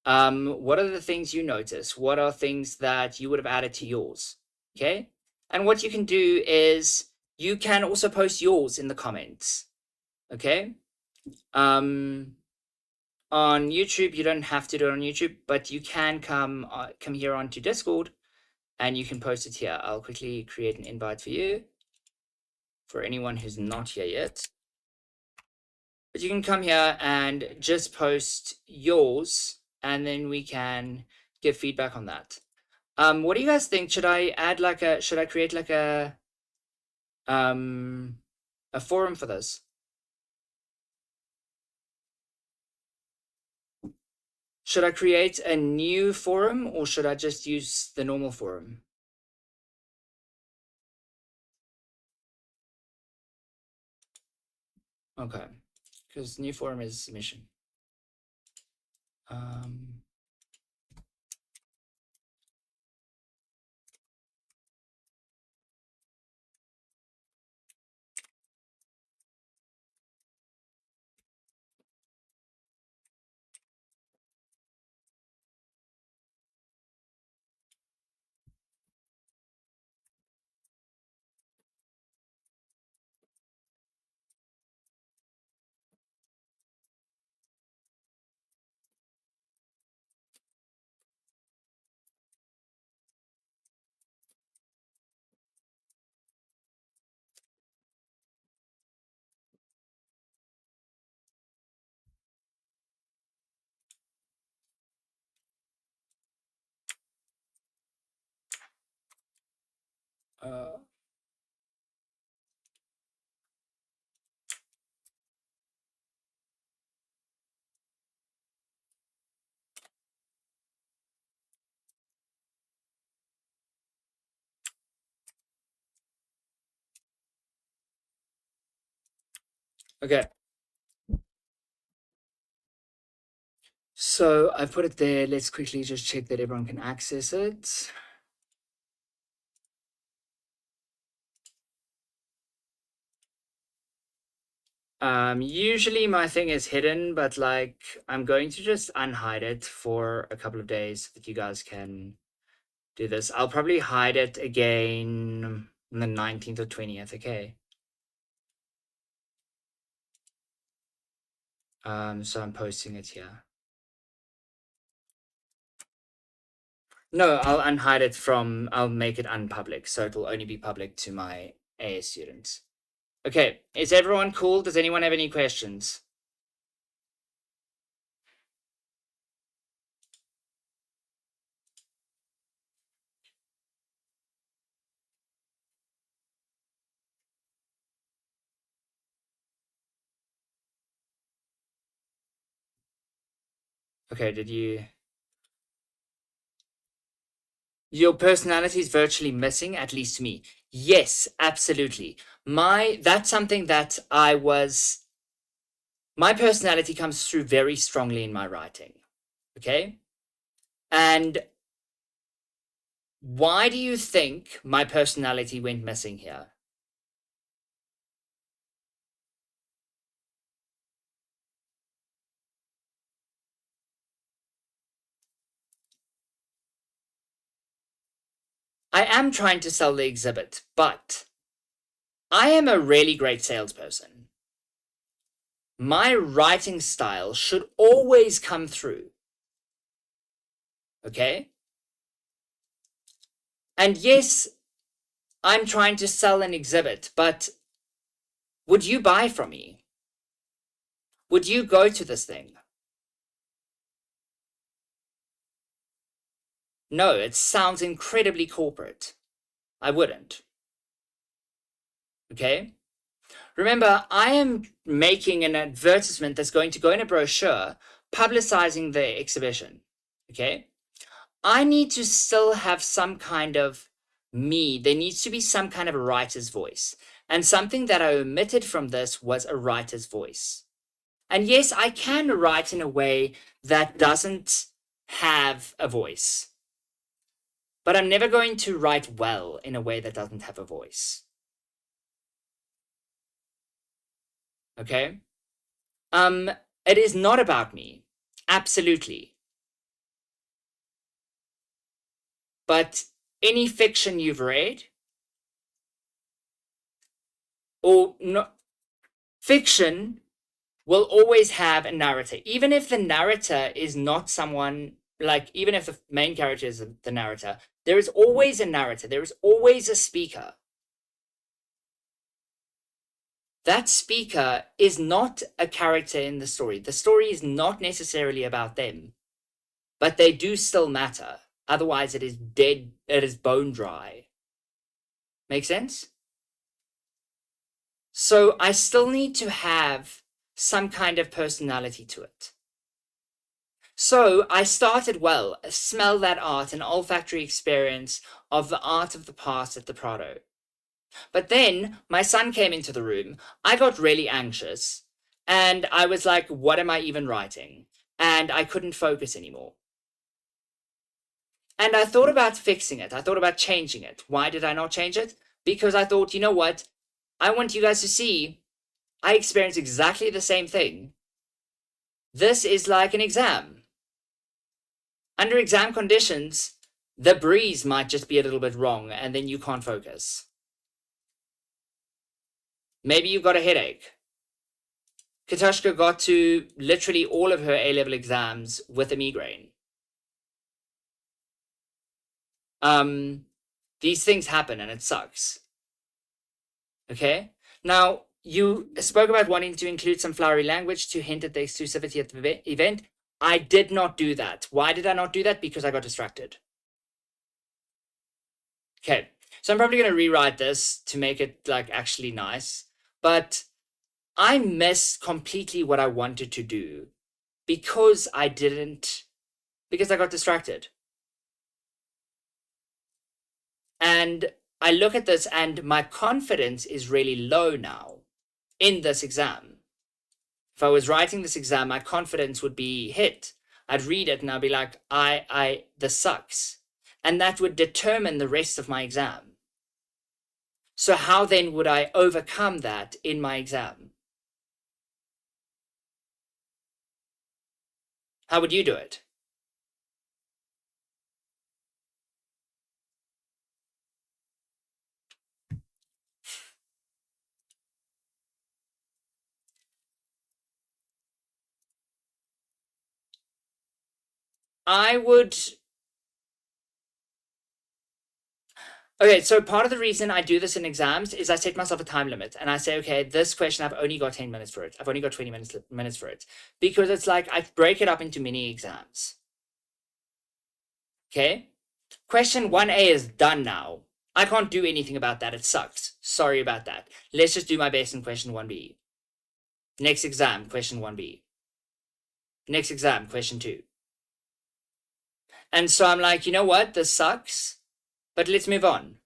What are the things you notice? What are things that you would have added to yours? Okay. And what you can do is you can also post yours in the comments. Okay. On YouTube, you don't have to do it on YouTube, but you can come here onto Discord and you can post it here. I'll quickly create an invite for you, for anyone who's not here yet. But you can come here and just post yours, and then we can give feedback on that. What do you guys think? Should I create like a forum for this? Should I create a new forum, or should I just use the normal forum? Okay, because new forum is submission. Um, uh, okay, so I've put it there. Let's quickly just check that everyone can access it. Usually my thing is hidden, but like I'm going to just unhide it for a couple of days so that you guys can do this. I'll probably hide it again on the 19th or 20th, okay? So I'm posting it here. No, I'll unhide it from, I'll make it unpublic, so it'll only be public to my AS students. Okay, is everyone cool? Does anyone have any questions? Okay, did you... Your personality is virtually missing, at least to me. Yes, absolutely. That's something that my personality comes through very strongly in my writing. Okay? And why do you think my personality went missing here? I am trying to sell the exhibit, but I am a really great salesperson. My writing style should always come through. Okay? And yes, I'm trying to sell an exhibit, but would you buy from me? Would you go to this thing? No, it sounds incredibly corporate. I wouldn't. Okay? Remember, I am making an advertisement that's going to go in a brochure publicizing the exhibition. Okay? I need to still have some kind of me. There needs to be some kind of a writer's voice. And something that I omitted from this was a writer's voice. And yes, I can write in a way that doesn't have a voice. But I'm never going to write well in a way that doesn't have a voice. Okay? It is not about me. Absolutely. But any fiction you've read, or no, fiction will always have a narrator. Even if the narrator is not someone, like, even if the main character is the narrator, there is always a narrator. There is always a speaker. That speaker is not a character in the story. The story is not necessarily about them, but they do still matter. Otherwise, it is dead, it is bone dry. Make sense? So I still need to have some kind of personality to it. So I started well, smell that art, an olfactory experience of the art of the past at the Prado. But then my son came into the room. I got really anxious. And I was like, what am I even writing? And I couldn't focus anymore. And I thought about fixing it. I thought about changing it. Why did I not change it? Because I thought, you know what? I want you guys to see I experience exactly the same thing. This is like an exam. Under exam conditions, the breeze might just be a little bit wrong, and then you can't focus. Maybe you've got a headache. Katoshka got to literally all of her A-level exams with a migraine. These things happen and it sucks. Okay? Now, you spoke about wanting to include some flowery language to hint at the exclusivity of the event. I did not do that. Why did I not do that? Because I got distracted. Okay, so I'm probably going to rewrite this to make it like actually nice, but I missed completely what I wanted to do because I got distracted. And I look at this and my confidence is really low now in this exam. If I was writing this exam, my confidence would be hit. I'd read it and I'd be like, this sucks. And that would determine the rest of my exam. So how then would I overcome that in my exam? How would you do it? I would. Okay, so part of the reason I do this in exams is I set myself a time limit and I say, okay, this question, I've only got 10 minutes for it. I've only got 20 minutes for it. Because it's like I break it up into mini exams. Okay? Question 1A is done now. I can't do anything about that. It sucks. Sorry about that. Let's just do my best in question 1B. Next exam, question 1B. Next exam, question 2. And so I'm like, you know what? This sucks, but let's move on.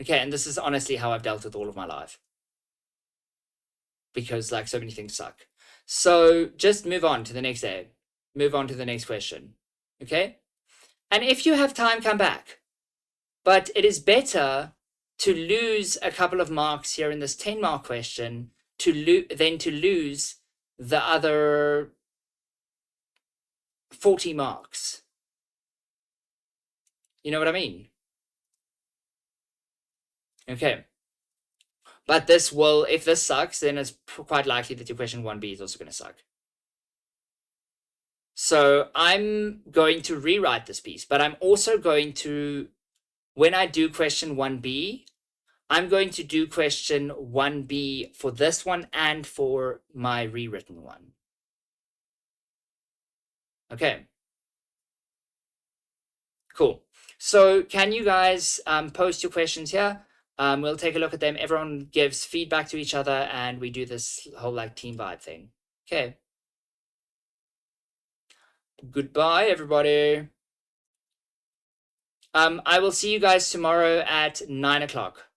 Okay, and this is honestly how I've dealt with all of my life. Because like so many things suck. So just move on to the next day. Move on to the next question. Okay? And if you have time, come back. But it is better to lose a couple of marks here in this 10-mark question than to lose the other 40 marks. You know what I mean? Okay. But this will, if this sucks, then it's quite likely that your question 1B is also going to suck. So I'm going to rewrite this piece, but I'm also going to, when I do question 1B, I'm going to do question 1B for this one and for my rewritten one. Okay. Cool. So can you guys post your questions here? We'll take a look at them. Everyone gives feedback to each other and we do this whole like team vibe thing. Okay. Goodbye, everybody. I will see you guys tomorrow at 9 o'clock.